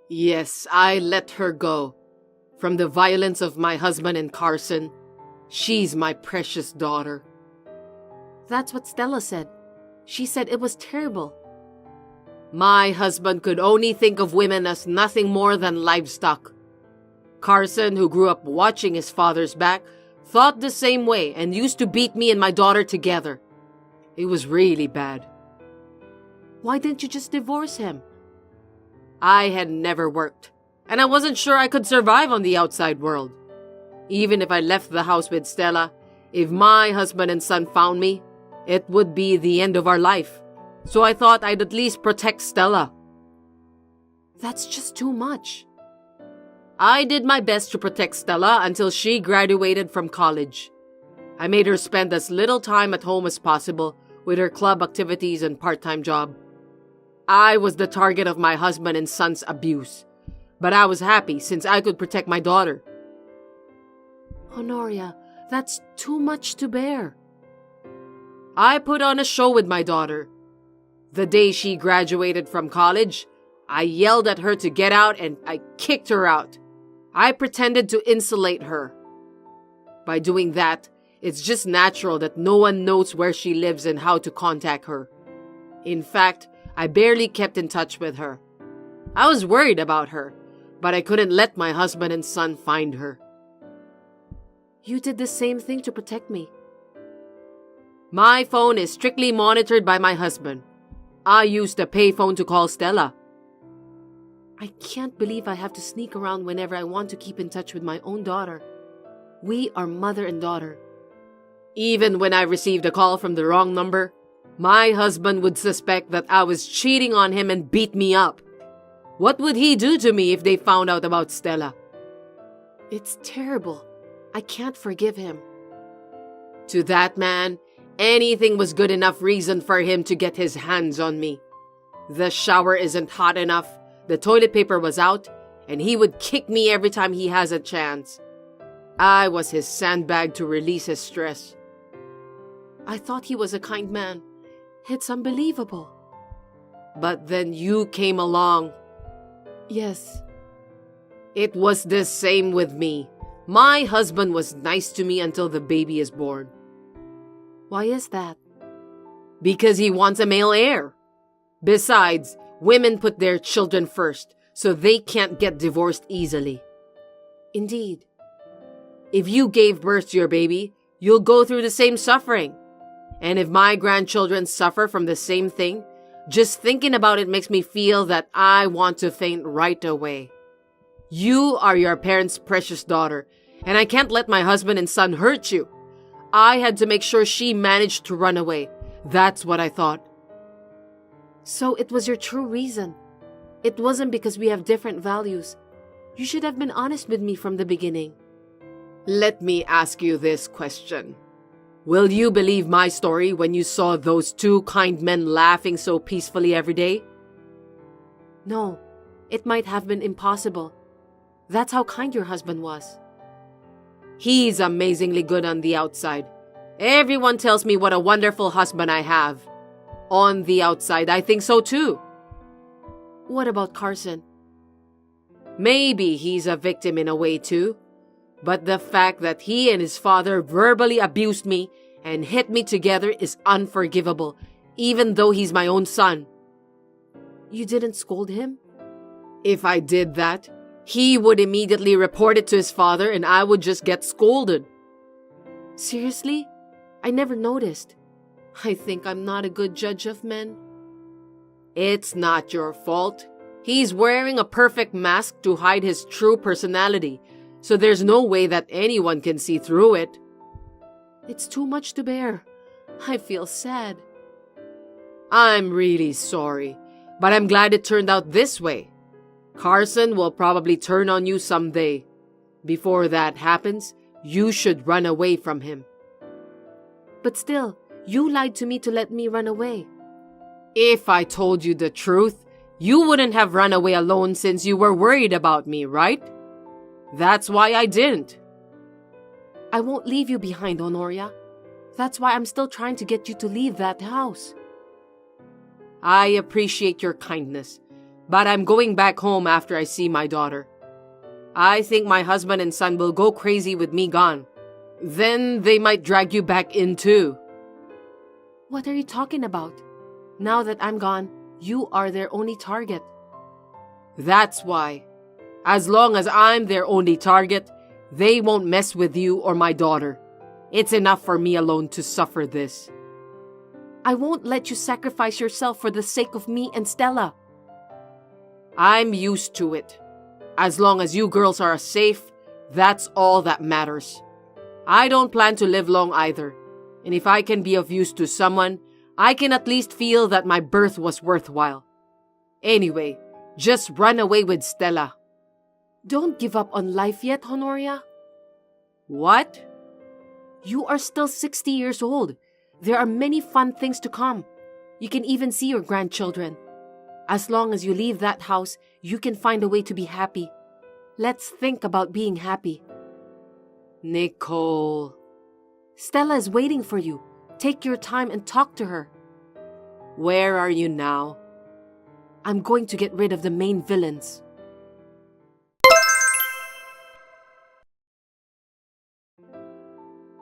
Yes, I let her go. From the violence of my husband and Carson, she's my precious daughter. That's what Stella said. She said it was terrible. My husband could only think of women as nothing more than livestock. Carson, who grew up watching his father's back, thought the same way and used to beat me and my daughter together. It was really bad. Why didn't you just divorce him? I had never worked, and I wasn't sure I could survive on the outside world. Even if I left the house with Stella, if my husband and son found me, it would be the end of our life. So I thought I'd at least protect Stella. That's just too much. I did my best to protect Stella until she graduated from college. I made her spend as little time at home as possible with her club activities and part-time job. I was the target of my husband and son's abuse, but I was happy since I could protect my daughter. Honoria, that's too much to bear. I put on a show with my daughter. The day she graduated from college, I yelled at her to get out and I kicked her out. I pretended to insulate her. By doing that, it's just natural that no one knows where she lives and how to contact her. In fact, I barely kept in touch with her. I was worried about her, but I couldn't let my husband and son find her. You did the same thing to protect me. My phone is strictly monitored by my husband. I use the payphone to call Stella. I can't believe I have to sneak around whenever I want to keep in touch with my own daughter. We are mother and daughter. Even when I received a call from the wrong number, my husband would suspect that I was cheating on him and beat me up. What would he do to me if they found out about Stella? It's terrible. I can't forgive him. To that man, anything was good enough reason for him to get his hands on me. The shower isn't hot enough, the toilet paper was out, and he would kick me every time he has a chance. I was his sandbag to release his stress. I thought he was a kind man. It's unbelievable. But then you came along. Yes. It was the same with me. My husband was nice to me until the baby is born. Why is that? Because he wants a male heir. Besides, women put their children first, so they can't get divorced easily. Indeed. If you gave birth to your baby, you'll go through the same suffering. And if my grandchildren suffer from the same thing, just thinking about it makes me feel that I want to faint right away. You are your parents' precious daughter, and I can't let my husband and son hurt you. I had to make sure she managed to run away. That's what I thought. So it was your true reason. It wasn't because we have different values. You should have been honest with me from the beginning. Let me ask you this question. Will you believe my story when you saw those two kind men laughing so peacefully every day? No, it might have been impossible. That's how kind your husband was. He's amazingly good on the outside. Everyone tells me what a wonderful husband I have. On the outside, I think so too. What about Carson? Maybe he's a victim in a way too. But the fact that he and his father verbally abused me and hit me together is unforgivable, even though he's my own son. You didn't scold him? If I did that, he would immediately report it to his father and I would just get scolded. Seriously? I never noticed. I think I'm not a good judge of men. It's not your fault. He's wearing a perfect mask to hide his true personality, so there's no way that anyone can see through it. It's too much to bear. I feel sad. I'm really sorry, but I'm glad it turned out this way. Carson will probably turn on you someday. Before that happens, you should run away from him. But still, you lied to me to let me run away. If I told you the truth, you wouldn't have run away alone since you were worried about me, right? That's why I didn't. I won't leave you behind, Honoria. That's why I'm still trying to get you to leave that house. I appreciate your kindness, but I'm going back home after I see my daughter. I think my husband and son will go crazy with me gone. Then they might drag you back in too. What are you talking about? Now that I'm gone, you are their only target. That's why. As long as I'm their only target, they won't mess with you or my daughter. It's enough for me alone to suffer this. I won't let you sacrifice yourself for the sake of me and Stella. I'm used to it. As long as you girls are safe, that's all that matters. I don't plan to live long either. And if I can be of use to someone, I can at least feel that my birth was worthwhile. Anyway, just run away with Stella. Don't give up on life yet, Honoria. What? You are still 60 years old. There are many fun things to come. You can even see your grandchildren. As long as you leave that house, you can find a way to be happy. Let's think about being happy. Nicole. Stella is waiting for you. Take your time and talk to her. Where are you now? I'm going to get rid of the main villains.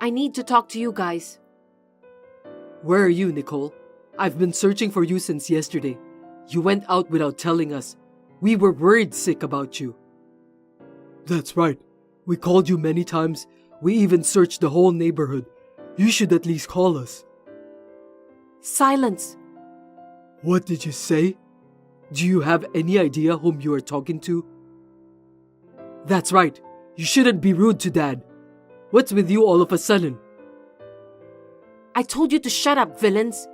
I need to talk to you guys. Where are you, Nicole? I've been searching for you since yesterday. You went out without telling us. We were worried sick about you. That's right. We called you many times. We even searched the whole neighborhood. You should at least call us. Silence. What did you say? Do you have any idea whom you are talking to? That's right. You shouldn't be rude to Dad. What's with you all of a sudden? I told you to shut up, villains.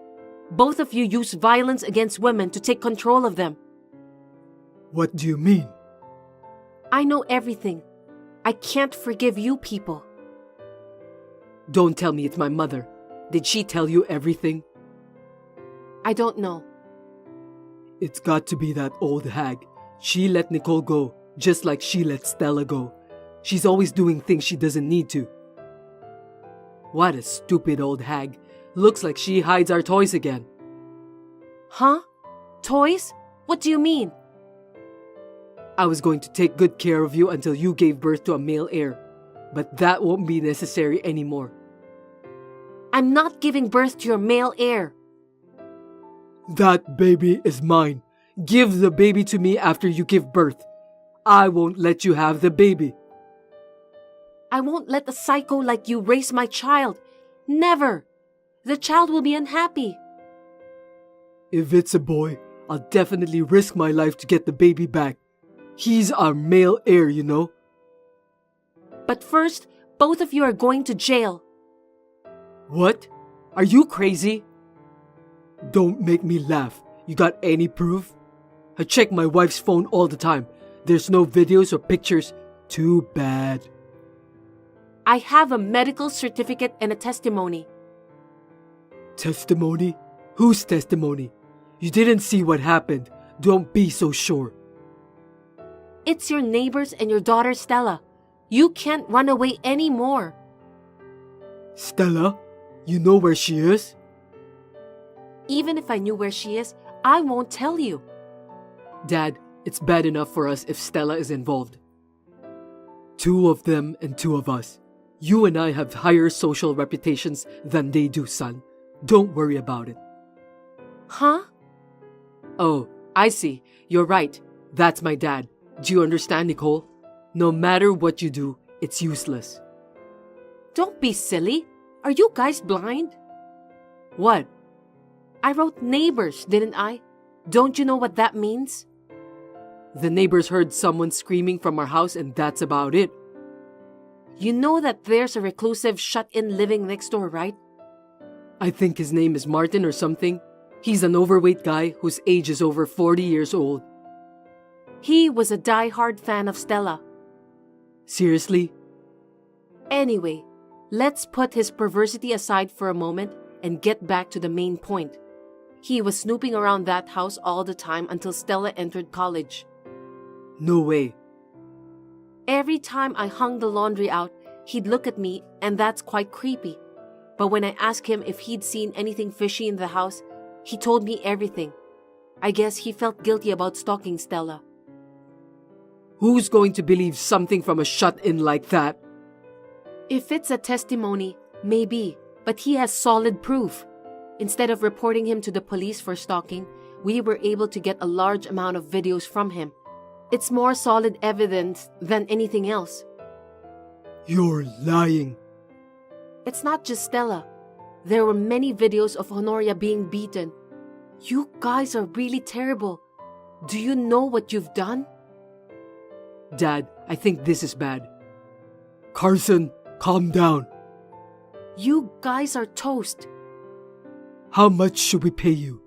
Both of you use violence against women to take control of them. What do you mean? I know everything. I can't forgive you people. Don't tell me it's my mother. Did she tell you everything? I don't know. It's got to be that old hag. She let Nicole go, just like she let Stella go. She's always doing things she doesn't need to. What a stupid old hag. Looks like she hides our toys again. Huh? Toys? What do you mean? I was going to take good care of you until you gave birth to a male heir. But that won't be necessary anymore. I'm not giving birth to your male heir. That baby is mine. Give the baby to me after you give birth. I won't let you have the baby. I won't let a psycho like you raise my child. Never. The child will be unhappy. If it's a boy, I'll definitely risk my life to get the baby back. He's our male heir, you know. But first, both of you are going to jail. What? Are you crazy? Don't make me laugh. You got any proof? I check my wife's phone all the time. There's no videos or pictures. Too bad. I have a medical certificate and a testimony. Testimony? Whose testimony? You didn't see what happened. Don't be so sure. It's your neighbors and your daughter Stella. You can't run away anymore. Stella? You know where she is? Even if I knew where she is, I won't tell you. Dad, it's bad enough for us if Stella is involved. Two of them and two of us. You and I have higher social reputations than they do, son. Don't worry about it. Huh? Oh, I see. You're right. That's my dad. Do you understand, Nicole? No matter what you do, it's useless. Don't be silly. Are you guys blind? What? I wrote neighbors, didn't I? Don't you know what that means? The neighbors heard someone screaming from our house and that's about it. You know that there's a reclusive shut-in living next door, right? I think his name is Martin or something. He's an overweight guy whose age is over 40 years old. He was a die-hard fan of Stella. Seriously? Anyway, let's put his perversity aside for a moment and get back to the main point. He was snooping around that house all the time until Stella entered college. No way. Every time I hung the laundry out, he'd look at me, and that's quite creepy. But when I asked him if he'd seen anything fishy in the house, he told me everything. I guess he felt guilty about stalking Stella. Who's going to believe something from a shut-in like that? If it's a testimony, maybe, but he has solid proof. Instead of reporting him to the police for stalking, we were able to get a large amount of videos from him. It's more solid evidence than anything else. You're lying. It's not just Stella. There were many videos of Honoria being beaten. You guys are really terrible. Do you know what you've done? Dad, I think this is bad. Carson, calm down. You guys are toast. How much should we pay you?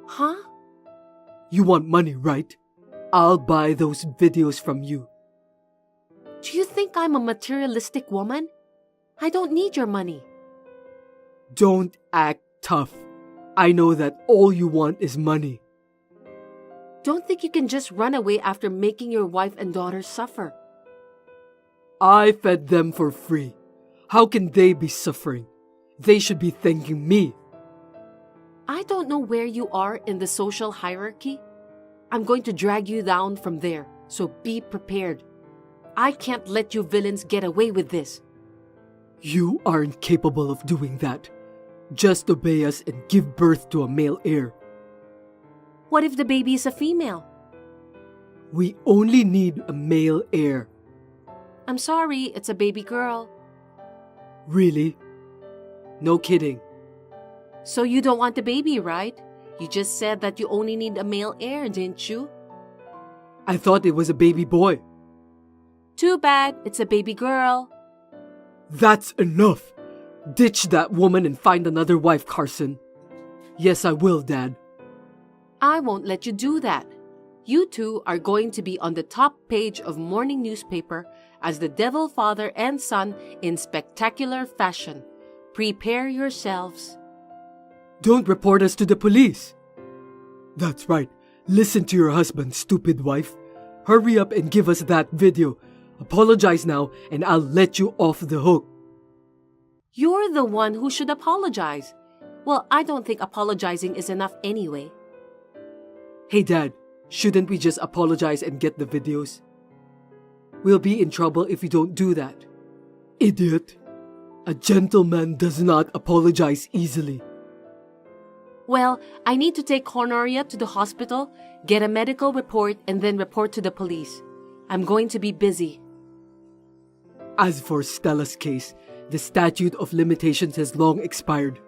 Huh? You want money, right? I'll buy those videos from you. Do you think I'm a materialistic woman? I don't need your money. Don't act tough. I know that all you want is money. Don't think you can just run away after making your wife and daughter suffer. I fed them for free. How can they be suffering? They should be thanking me. I don't know where you are in the social hierarchy. I'm going to drag you down from there, so be prepared. I can't let you villains get away with this. You aren't capable of doing that. Just obey us and give birth to a male heir. What if the baby is a female? We only need a male heir. I'm sorry, it's a baby girl. Really? No kidding. So you don't want the baby, right? You just said that you only need a male heir, didn't you? I thought it was a baby boy. Too bad, it's a baby girl. That's enough. Ditch that woman and find another wife, Carson. Yes, I will, Dad. I won't let you do that. You two are going to be on the top page of morning newspaper as the devil father and son in spectacular fashion. Prepare yourselves. Don't report us to the police. That's right. Listen to your husband, stupid wife. Hurry up and give us that video. Apologize now and I'll let you off the hook. You're the one who should apologize. Well, I don't think apologizing is enough anyway. Hey Dad, shouldn't we just apologize and get the videos? We'll be in trouble if we don't do that. Idiot. A gentleman does not apologize easily. Well, I need to take Honoria to the hospital, get a medical report, and then report to the police. I'm going to be busy. As for Stella's case, the statute of limitations has long expired.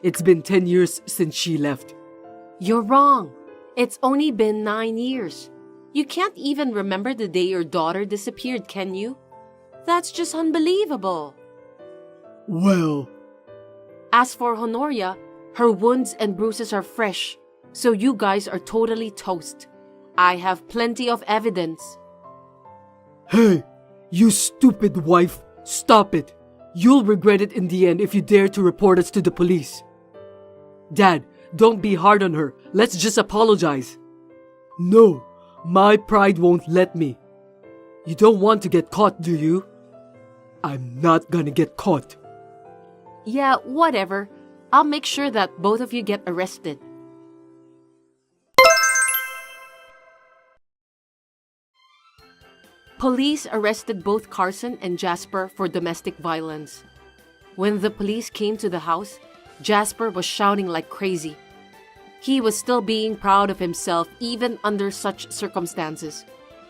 It's been 10 years since she left. You're wrong. It's only been 9 years. You can't even remember the day your daughter disappeared, can you? That's just unbelievable. Well, As for Honoria, her wounds and bruises are fresh, so you guys are totally toast. I have plenty of evidence. hey, you stupid wife, stop it. You'll regret it in the end if you dare to report us to the police. Dad, don't be hard on her. Let's just apologize. No, my pride won't let me. You don't want to get caught, do you? I'm not gonna get caught. Yeah, whatever. I'll make sure that both of you get arrested. Police arrested both Carson and Jasper for domestic violence. When the police came to the house, Jasper was shouting like crazy. He was still being proud of himself even under such circumstances.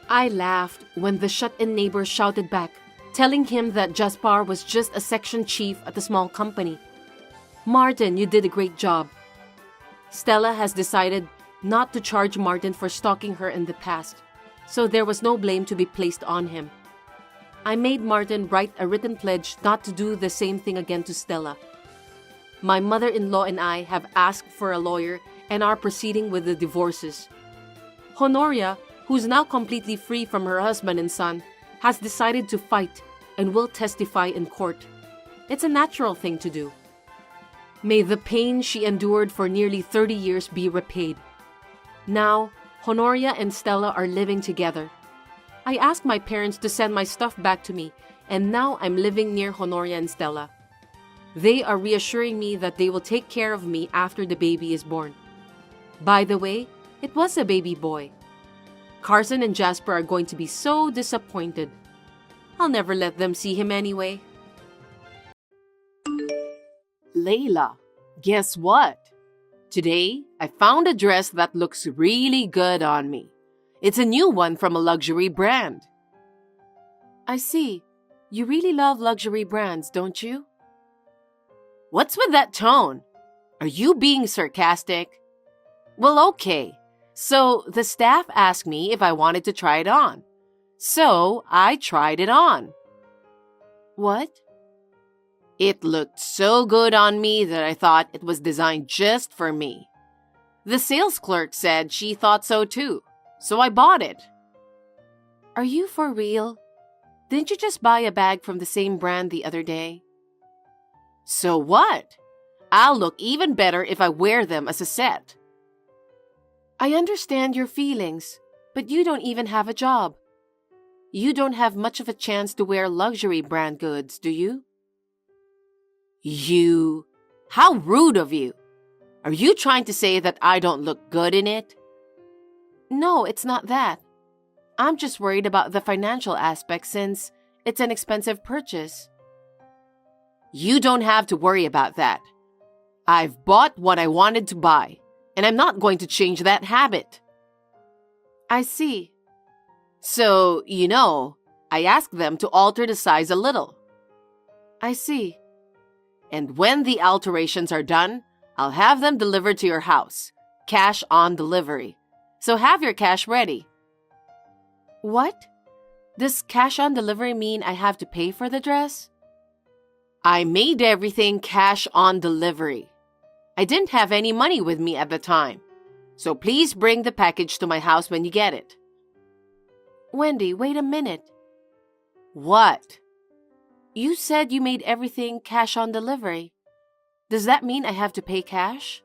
I laughed when the shut-in neighbor shouted back, telling him that Jasper was just a section chief at a small company. Martin, you did a great job. Stella has decided not to charge Martin for stalking her in the past, so there was no blame to be placed on him. I made Martin write a written pledge not to do the same thing again to Stella. My mother-in-law and I have asked for a lawyer and are proceeding with the divorces. Honoria, who's now completely free from her husband and son, has decided to fight and will testify in court. It's a natural thing to do. May the pain she endured for nearly 30 years be repaid. Now, Honoria and Stella are living together. I asked my parents to send my stuff back to me, and now I'm living near Honoria and Stella. They are reassuring me that they will take care of me after the baby is born. By the way, it was a baby boy. Carson and Jasper are going to be so disappointed. I'll never let them see him anyway. Layla, guess what? Today, I found a dress that looks really good on me. It's a new one from a luxury brand. I see. You really love luxury brands, don't you? What's with that tone? Are you being sarcastic? Well, okay. So the staff asked me if I wanted to try it on. So I tried it on. What? It looked so good on me that I thought it was designed just for me. The sales clerk said she thought so too, so I bought it. Are you for real? Didn't you just buy a bag from the same brand the other day? So what? I'll look even better if I wear them as a set. I understand your feelings, but you don't even have a job. You don't have much of a chance to wear luxury brand goods, do you? You? How rude of you. Are you trying to say that I don't look good in it? No, it's not that. I'm just worried about the financial aspect since it's an expensive purchase. You don't have to worry about that. I've bought what I wanted to buy, and I'm not going to change that habit. I see. So, I asked them to alter the size a little. I see. And when the alterations are done, I'll have them delivered to your house. Cash on delivery. So have your cash ready. What? Does cash on delivery mean I have to pay for the dress? I made everything cash on delivery. I didn't have any money with me at the time. So please bring the package to my house when you get it. Wendy, wait a minute. What? You said you made everything cash on delivery. Does that mean I have to pay cash?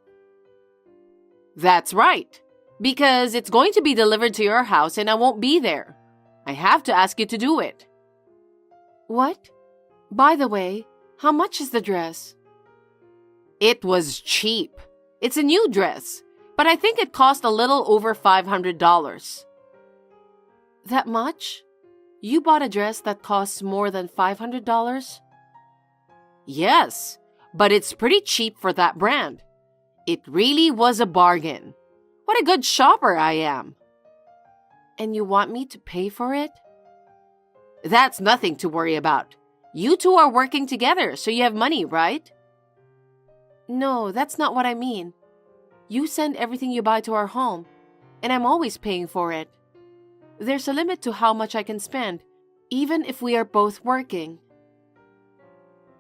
That's right. Because it's going to be delivered to your house and I won't be there. I have to ask you to do it. What? By the way, how much is the dress? It was cheap. It's a new dress, but I think it cost a little over $500. That much? You bought a dress that costs more than $500? Yes, but it's pretty cheap for that brand. It really was a bargain. What a good shopper I am. And you want me to pay for it? That's nothing to worry about. You two are working together, so you have money, right? No, that's not what I mean. You send everything you buy to our home, and I'm always paying for it. There's a limit to how much I can spend, even if we are both working.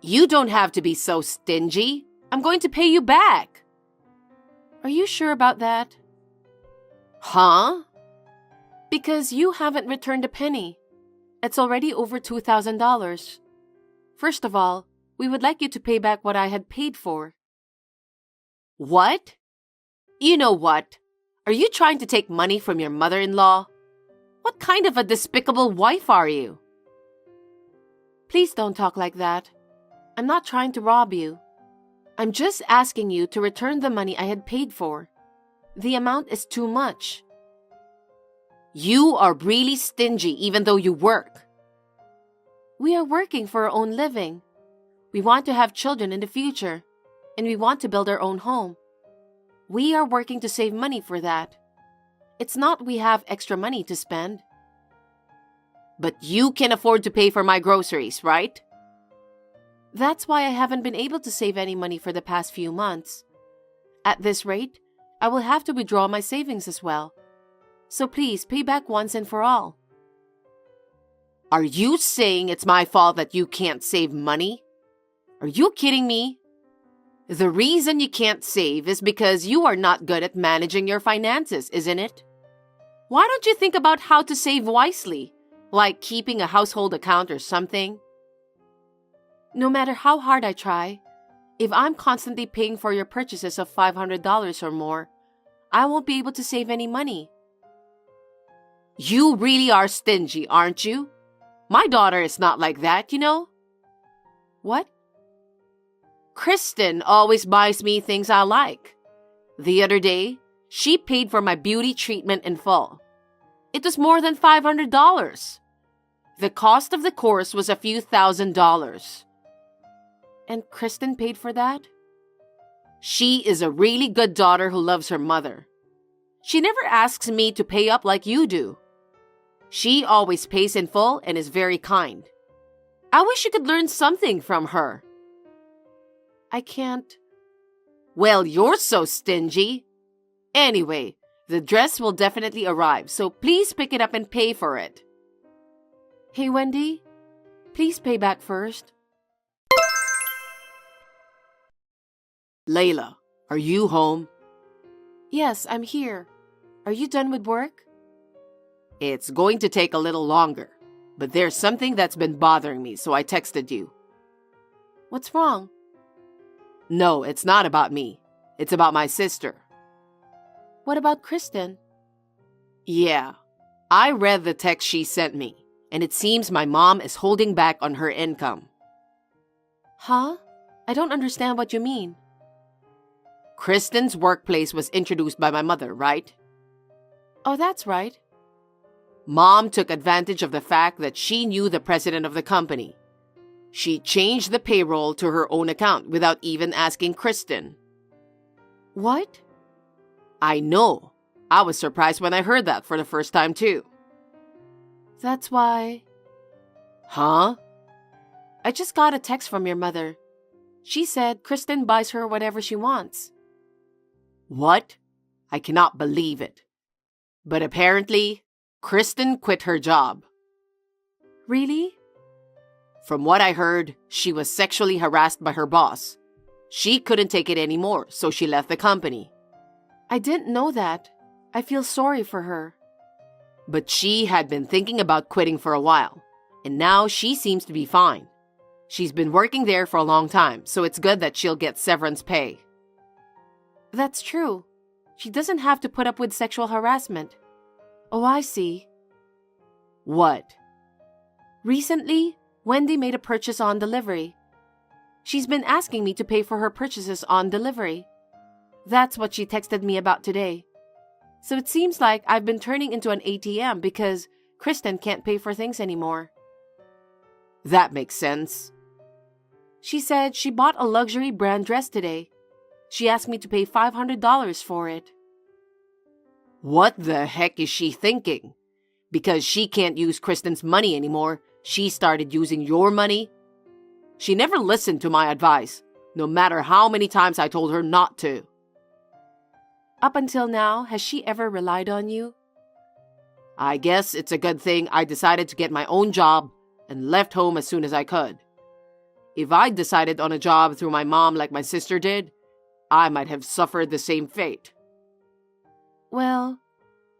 You don't have to be so stingy. I'm going to pay you back. Are you sure about that? Huh? Because you haven't returned a penny. It's already over $2,000. First of all, we would like you to pay back what I had paid for. What? You know what? Are you trying to take money from your mother-in-law? What kind of a despicable wife are you? Please don't talk like that. I'm not trying to rob you. I'm just asking you to return the money I had paid for. The amount is too much. You are really stingy even though you work. We are working for our own living. We want to have children in the future, and we want to build our own home. We are working to save money for that. It's not we have extra money to spend. But you can afford to pay for my groceries, right? That's why I haven't been able to save any money for the past few months. At this rate, I will have to withdraw my savings as well. So please pay back once and for all. Are you saying it's my fault that you can't save money? Are you kidding me? The reason you can't save is because you are not good at managing your finances, isn't it? Why don't you think about how to save wisely, like keeping a household account or something? No matter how hard I try, if I'm constantly paying for your purchases of $500 or more, I won't be able to save any money. You really are stingy, aren't you? My daughter is not like that, you know? What? Kristen always buys me things I like. The other day, she paid for my beauty treatment in full. It was more than $500. The cost of the course was a few $1,000s. And Kristen paid for that? She is a really good daughter who loves her mother. She never asks me to pay up like you do. She always pays in full and is very kind. I wish you could learn something from her. I can't. Well, you're so stingy. Anyway, the dress will definitely arrive, so please pick it up and pay for it. Hey, Wendy, please pay back first. Layla, are you home? Yes, I'm here. Are you done with work? It's going to take a little longer, but there's something that's been bothering me, so I texted you. What's wrong? No, it's not about me. It's about my sister. What about Kristen? Yeah, I read the text she sent me, and it seems my mom is holding back on her income. Huh? I don't understand what you mean. Kristen's workplace was introduced by my mother, right? Oh, that's right. Mom took advantage of the fact that she knew the president of the company. She changed the payroll to her own account without even asking Kristen. What? I know. I was surprised when I heard that for the first time too. That's why... Huh? I just got a text from your mother. She said Kristen buys her whatever she wants. What? I cannot believe it. But apparently, Kristen quit her job. Really? From what I heard, she was sexually harassed by her boss. She couldn't take it anymore, so she left the company. I didn't know that. I feel sorry for her. But she had been thinking about quitting for a while, and now she seems to be fine. She's been working there for a long time, so it's good that she'll get severance pay. That's true. She doesn't have to put up with sexual harassment. Oh, I see. What? Recently, Wendy made a purchase on delivery. She's been asking me to pay for her purchases on delivery. That's what she texted me about today. So it seems like I've been turning into an ATM because Kristen can't pay for things anymore. That makes sense. She said she bought a luxury brand dress today. She asked me to pay $500 for it. What the heck is she thinking? Because she can't use Kristen's money anymore, she started using your money? She never listened to my advice, no matter how many times I told her not to. Up until now, has she ever relied on you? I guess it's a good thing I decided to get my own job and left home as soon as I could. If I'd decided on a job through my mom like my sister did, I might have suffered the same fate. Well,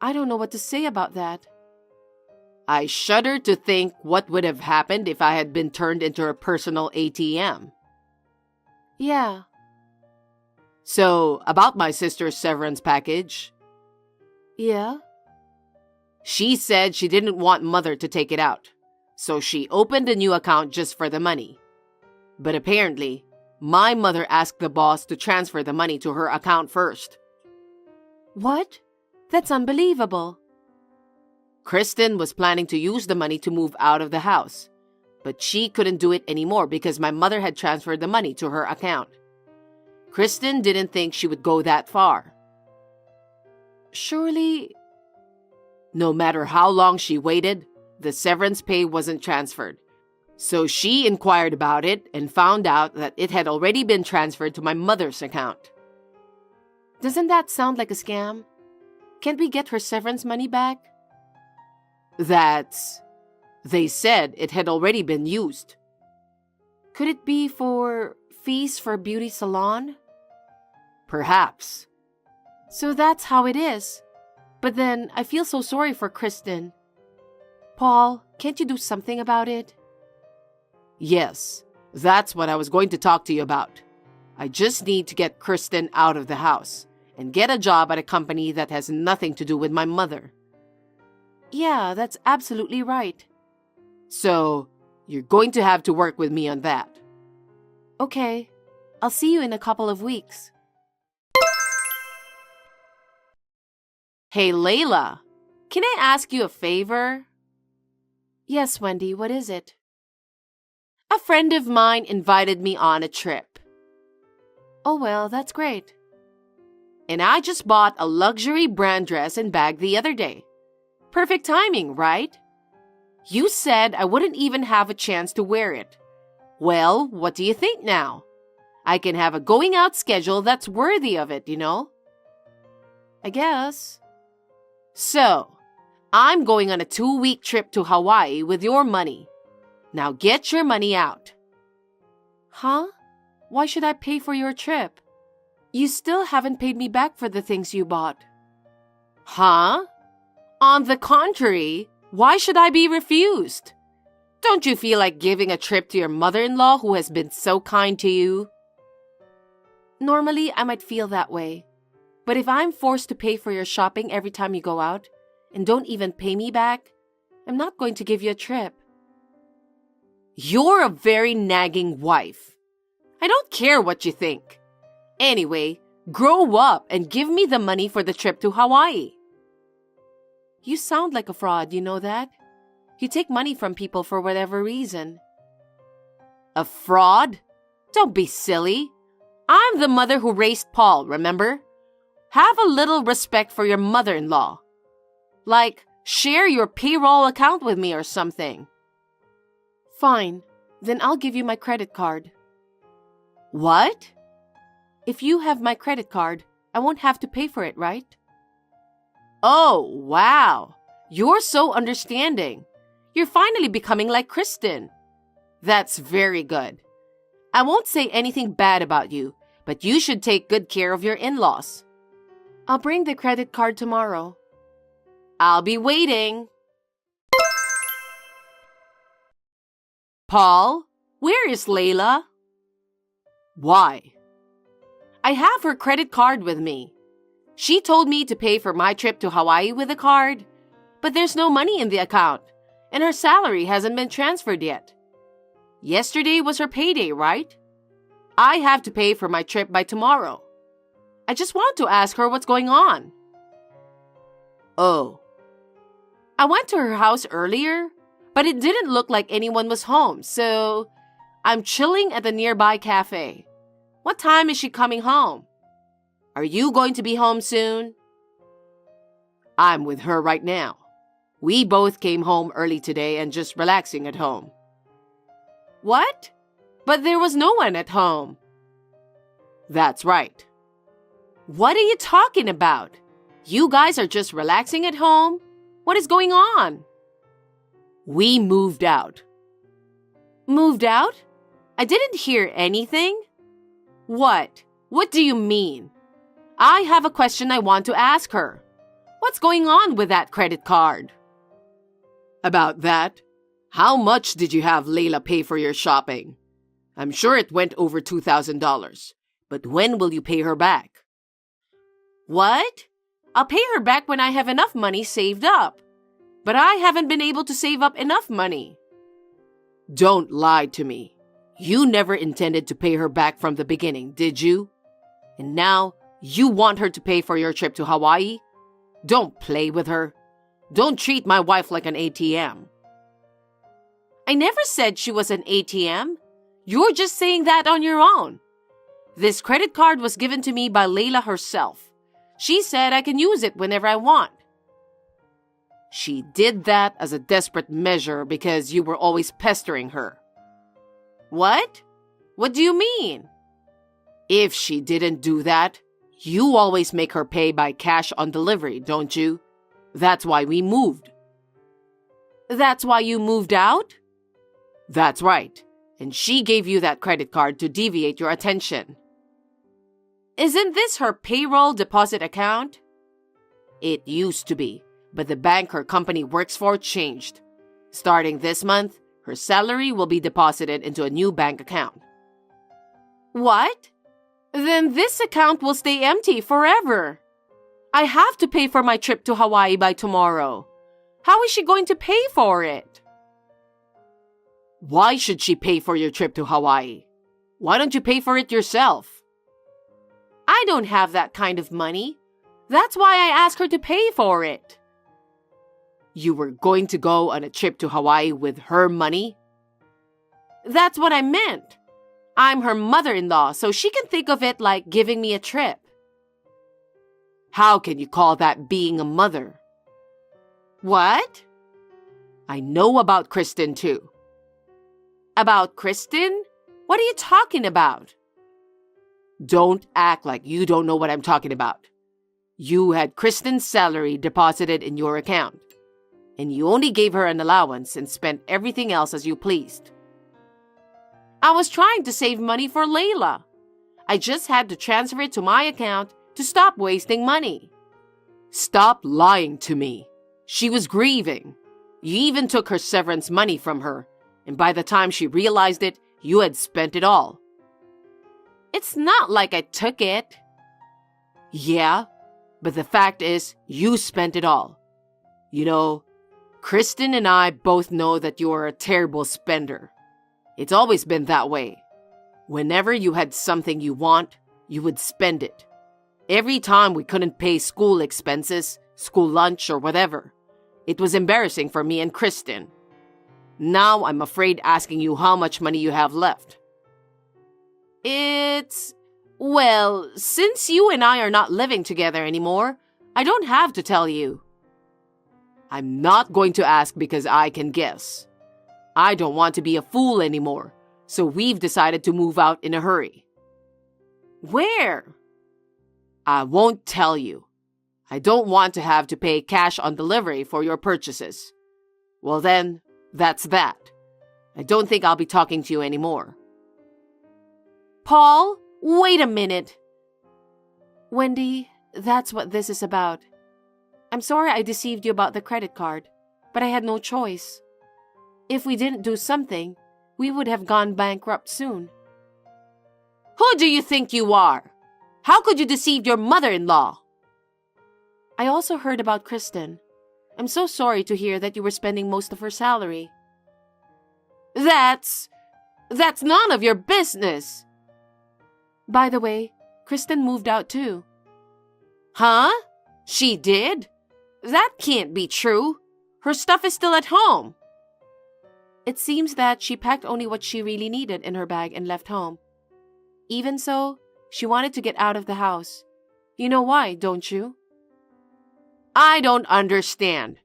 I don't know what to say about that. I shudder to think what would have happened if I had been turned into a personal ATM. Yeah. So, about my sister's severance package. Yeah? She said she didn't want Mother to take it out, so she opened a new account just for the money. But apparently, my mother asked the boss to transfer the money to her account first. What? That's unbelievable. Kristen was planning to use the money to move out of the house, but she couldn't do it anymore because my mother had transferred the money to her account. Kristen didn't think she would go that far. Surely... No matter how long she waited, the severance pay wasn't transferred. So she inquired about it and found out that it had already been transferred to my mother's account. Doesn't that sound like a scam? Can't we get her severance money back? They said it had already been used. Could it be for fees for beauty salon? Perhaps. So that's how it is. But then I feel so sorry for Kristen. Paul, can't you do something about it? Yes, that's what I was going to talk to you about. I just need to get Kristen out of the house and get a job at a company that has nothing to do with my mother. Yeah, that's absolutely right. So, you're going to have to work with me on that. Okay, I'll see you in a couple of weeks. Hey, Layla, can I ask you a favor? Yes, Wendy, what is it? A friend of mine invited me on a trip. Oh, well, that's great. And I just bought a luxury brand dress and bag the other day. Perfect timing, right? You said I wouldn't even have a chance to wear it. Well, what do you think now? I can have a going out schedule that's worthy of it, you know? I guess. So, I'm going on a 2-week trip to Hawaii with your money. Now get your money out. Huh? Why should I pay for your trip? You still haven't paid me back for the things you bought. Huh? On the contrary, why should I be refused? Don't you feel like giving a trip to your mother-in-law who has been so kind to you? Normally, I might feel that way. But if I'm forced to pay for your shopping every time you go out and don't even pay me back, I'm not going to give you a trip. You're a very nagging wife. I don't care what you think. Anyway, grow up and give me the money for the trip to Hawaii. You sound like a fraud, you know that? You take money from people for whatever reason. A fraud? Don't be silly. I'm the mother who raised Paul, remember? Have a little respect for your mother-in-law. Like, share your payroll account with me or something. Fine. Then I'll give you my credit card. What? If you have my credit card, I won't have to pay for it, right? Oh, wow. You're so understanding. You're finally becoming like Kristen. That's very good. I won't say anything bad about you, but you should take good care of your in-laws. I'll bring the credit card tomorrow. I'll be waiting. Paul, where is Layla? Why? I have her credit card with me. She told me to pay for my trip to Hawaii with the card, but there's no money in the account, and her salary hasn't been transferred yet. Yesterday was her payday, right? I have to pay for my trip by tomorrow. I just want to ask her what's going on. Oh. I went to her house earlier, but it didn't look like anyone was home, so I'm chilling at the nearby cafe. What time is she coming home? Are you going to be home soon? I'm with her right now. We both came home early today and just relaxing at home. What? But there was no one at home. That's right. What are you talking about? You guys are just relaxing at home? What is going on? We moved out. Moved out? I didn't hear anything. What? What do you mean? I have a question I want to ask her. What's going on with that credit card? About that? How much did you have Layla pay for your shopping? I'm sure it went over $2,000. But when will you pay her back? What? I'll pay her back when I have enough money saved up. But I haven't been able to save up enough money. Don't lie to me. You never intended to pay her back from the beginning, did you? And now, you want her to pay for your trip to Hawaii? Don't play with her. Don't treat my wife like an ATM. I never said she was an ATM. You're just saying that on your own. This credit card was given to me by Layla herself. She said I can use it whenever I want. She did that as a desperate measure because you were always pestering her. What? What do you mean? If she didn't do that, you always make her pay by cash on delivery, don't you? That's why we moved. That's why you moved out? That's right. And she gave you that credit card to deviate your attention. Isn't this her payroll deposit account? It used to be, but the bank her company works for changed. Starting this month, her salary will be deposited into a new bank account. What? Then this account will stay empty forever. I have to pay for my trip to Hawaii by tomorrow. How is she going to pay for it? Why should she pay for your trip to Hawaii? Why don't you pay for it yourself? I don't have that kind of money. That's why I asked her to pay for it. You were going to go on a trip to Hawaii with her money? That's what I meant. I'm her mother-in-law, so she can think of it like giving me a trip. How can you call that being a mother? What? I know about Kristen too. About Kristen? What are you talking about? Don't act like you don't know what I'm talking about. You had Kristen's salary deposited in your account, and you only gave her an allowance and spent everything else as you pleased. I was trying to save money for Layla. I just had to transfer it to my account to stop wasting money. Stop lying to me. She was grieving. You even took her severance money from her, and by the time she realized it, you had spent it all. It's not like I took it. Yeah, but the fact is, you spent it all. You know, Kristen and I both know that you are a terrible spender. It's always been that way. Whenever you had something you want, you would spend it. Every time we couldn't pay school expenses, school lunch, or whatever. It was embarrassing for me and Kristen. Now I'm afraid asking you how much money you have left. Well, since you and I are not living together anymore, I don't have to tell you. I'm not going to ask because I can guess. I don't want to be a fool anymore, so we've decided to move out in a hurry. Where? I won't tell you. I don't want to have to pay cash on delivery for your purchases. Well then, that's that. I don't think I'll be talking to you anymore. Paul, wait a minute. Wendy, that's what this is about. I'm sorry I deceived you about the credit card, but I had no choice. If we didn't do something, we would have gone bankrupt soon. Who do you think you are? How could you deceive your mother-in-law? I also heard about Kristen. I'm so sorry to hear that you were spending most of her salary. That's none of your business. By the way, Kristen moved out too. Huh? She did? That can't be true. Her stuff is still at home. It seems that she packed only what she really needed in her bag and left home. Even so, she wanted to get out of the house. You know why, don't you? I don't understand.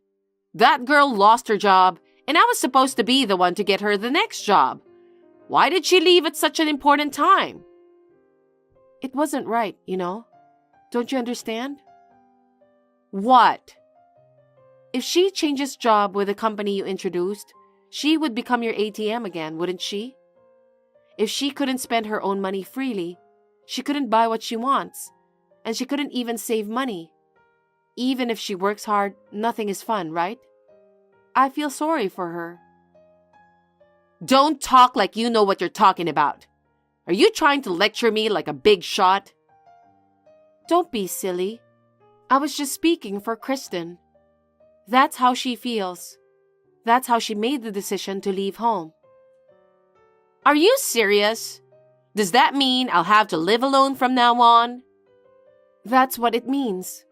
That girl lost her job, and I was supposed to be the one to get her the next job. Why did she leave at such an important time? It wasn't right, you know. Don't you understand? What? If she changes job with the company you introduced, she would become your ATM again, wouldn't she? If she couldn't spend her own money freely, she couldn't buy what she wants, and she couldn't even save money. Even if she works hard, nothing is fun, right? I feel sorry for her. Don't talk like you know what you're talking about. Are you trying to lecture me like a big shot? Don't be silly. I was just speaking for Kristen. That's how she feels. That's how she made the decision to leave home. Are you serious? Does that mean I'll have to live alone from now on? That's what it means.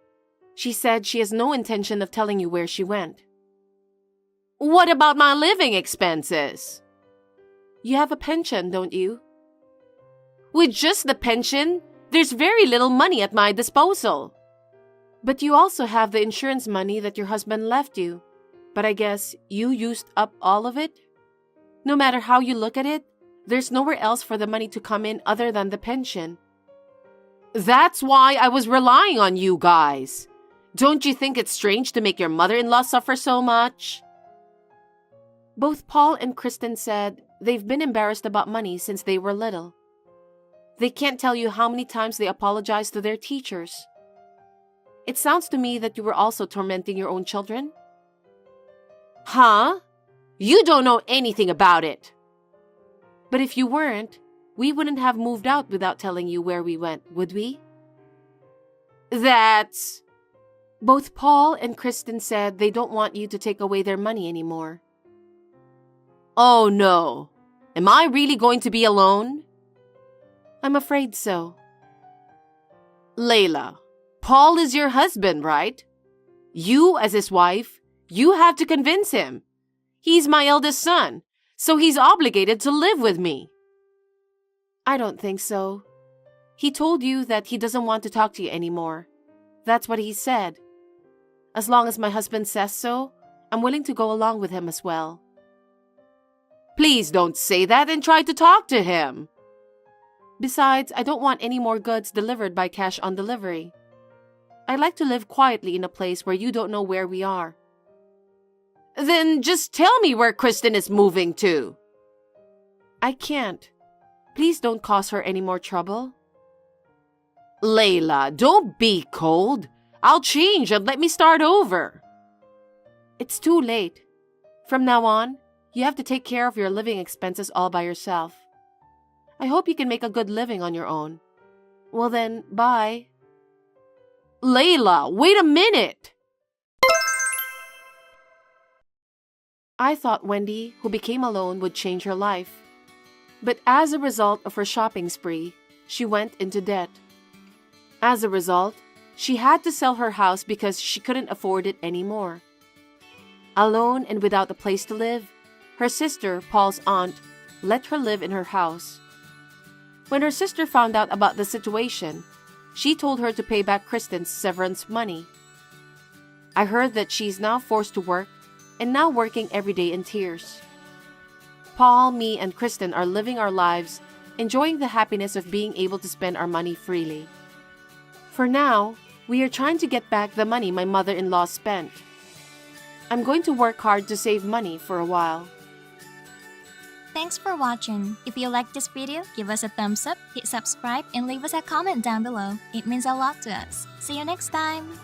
She said she has no intention of telling you where she went. What about my living expenses? You have a pension, don't you? With just the pension, there's very little money at my disposal. But you also have the insurance money that your husband left you. But I guess you used up all of it? No matter how you look at it, there's nowhere else for the money to come in other than the pension. That's why I was relying on you guys. Don't you think it's strange to make your mother-in-law suffer so much? Both Paul and Kristen said they've been embarrassed about money since they were little. They can't tell you how many times they apologized to their teachers. It sounds to me that you were also tormenting your own children. Huh? You don't know anything about it. But if you weren't, we wouldn't have moved out without telling you where we went, would we? That's... Both Paul and Kristen said they don't want you to take away their money anymore. Oh no. Am I really going to be alone? I'm afraid so. Layla, Paul is your husband, right? You, as his wife, you have to convince him. He's my eldest son, so he's obligated to live with me. I don't think so. He told you that he doesn't want to talk to you anymore. That's what he said. As long as my husband says so, I'm willing to go along with him as well. Please don't say that and try to talk to him. Besides, I don't want any more goods delivered by cash on delivery. I'd like to live quietly in a place where you don't know where we are. Then just tell me where Kristen is moving to. I can't. Please don't cause her any more trouble. Layla, don't be cold. I'll change and let me start over. It's too late. From now on, you have to take care of your living expenses all by yourself. I hope you can make a good living on your own. Well then, bye. Layla, wait a minute. I thought Wendy, who became alone, would change her life. But as a result of her shopping spree, she went into debt. As a result, she had to sell her house because she couldn't afford it anymore. Alone and without a place to live, her sister, Paul's aunt, let her live in her house. When her sister found out about the situation, she told her to pay back Kristen's severance money. I heard that she's now forced to work and now working every day in tears. Paul, me, and Kristen are living our lives, enjoying the happiness of being able to spend our money freely. For now, we are trying to get back the money my mother-in-law spent. I'm going to work hard to save money for a while. Thanks for watching. If you like this video, give us a thumbs up, hit subscribe, and leave us a comment down below. It means a lot to us. See you next time!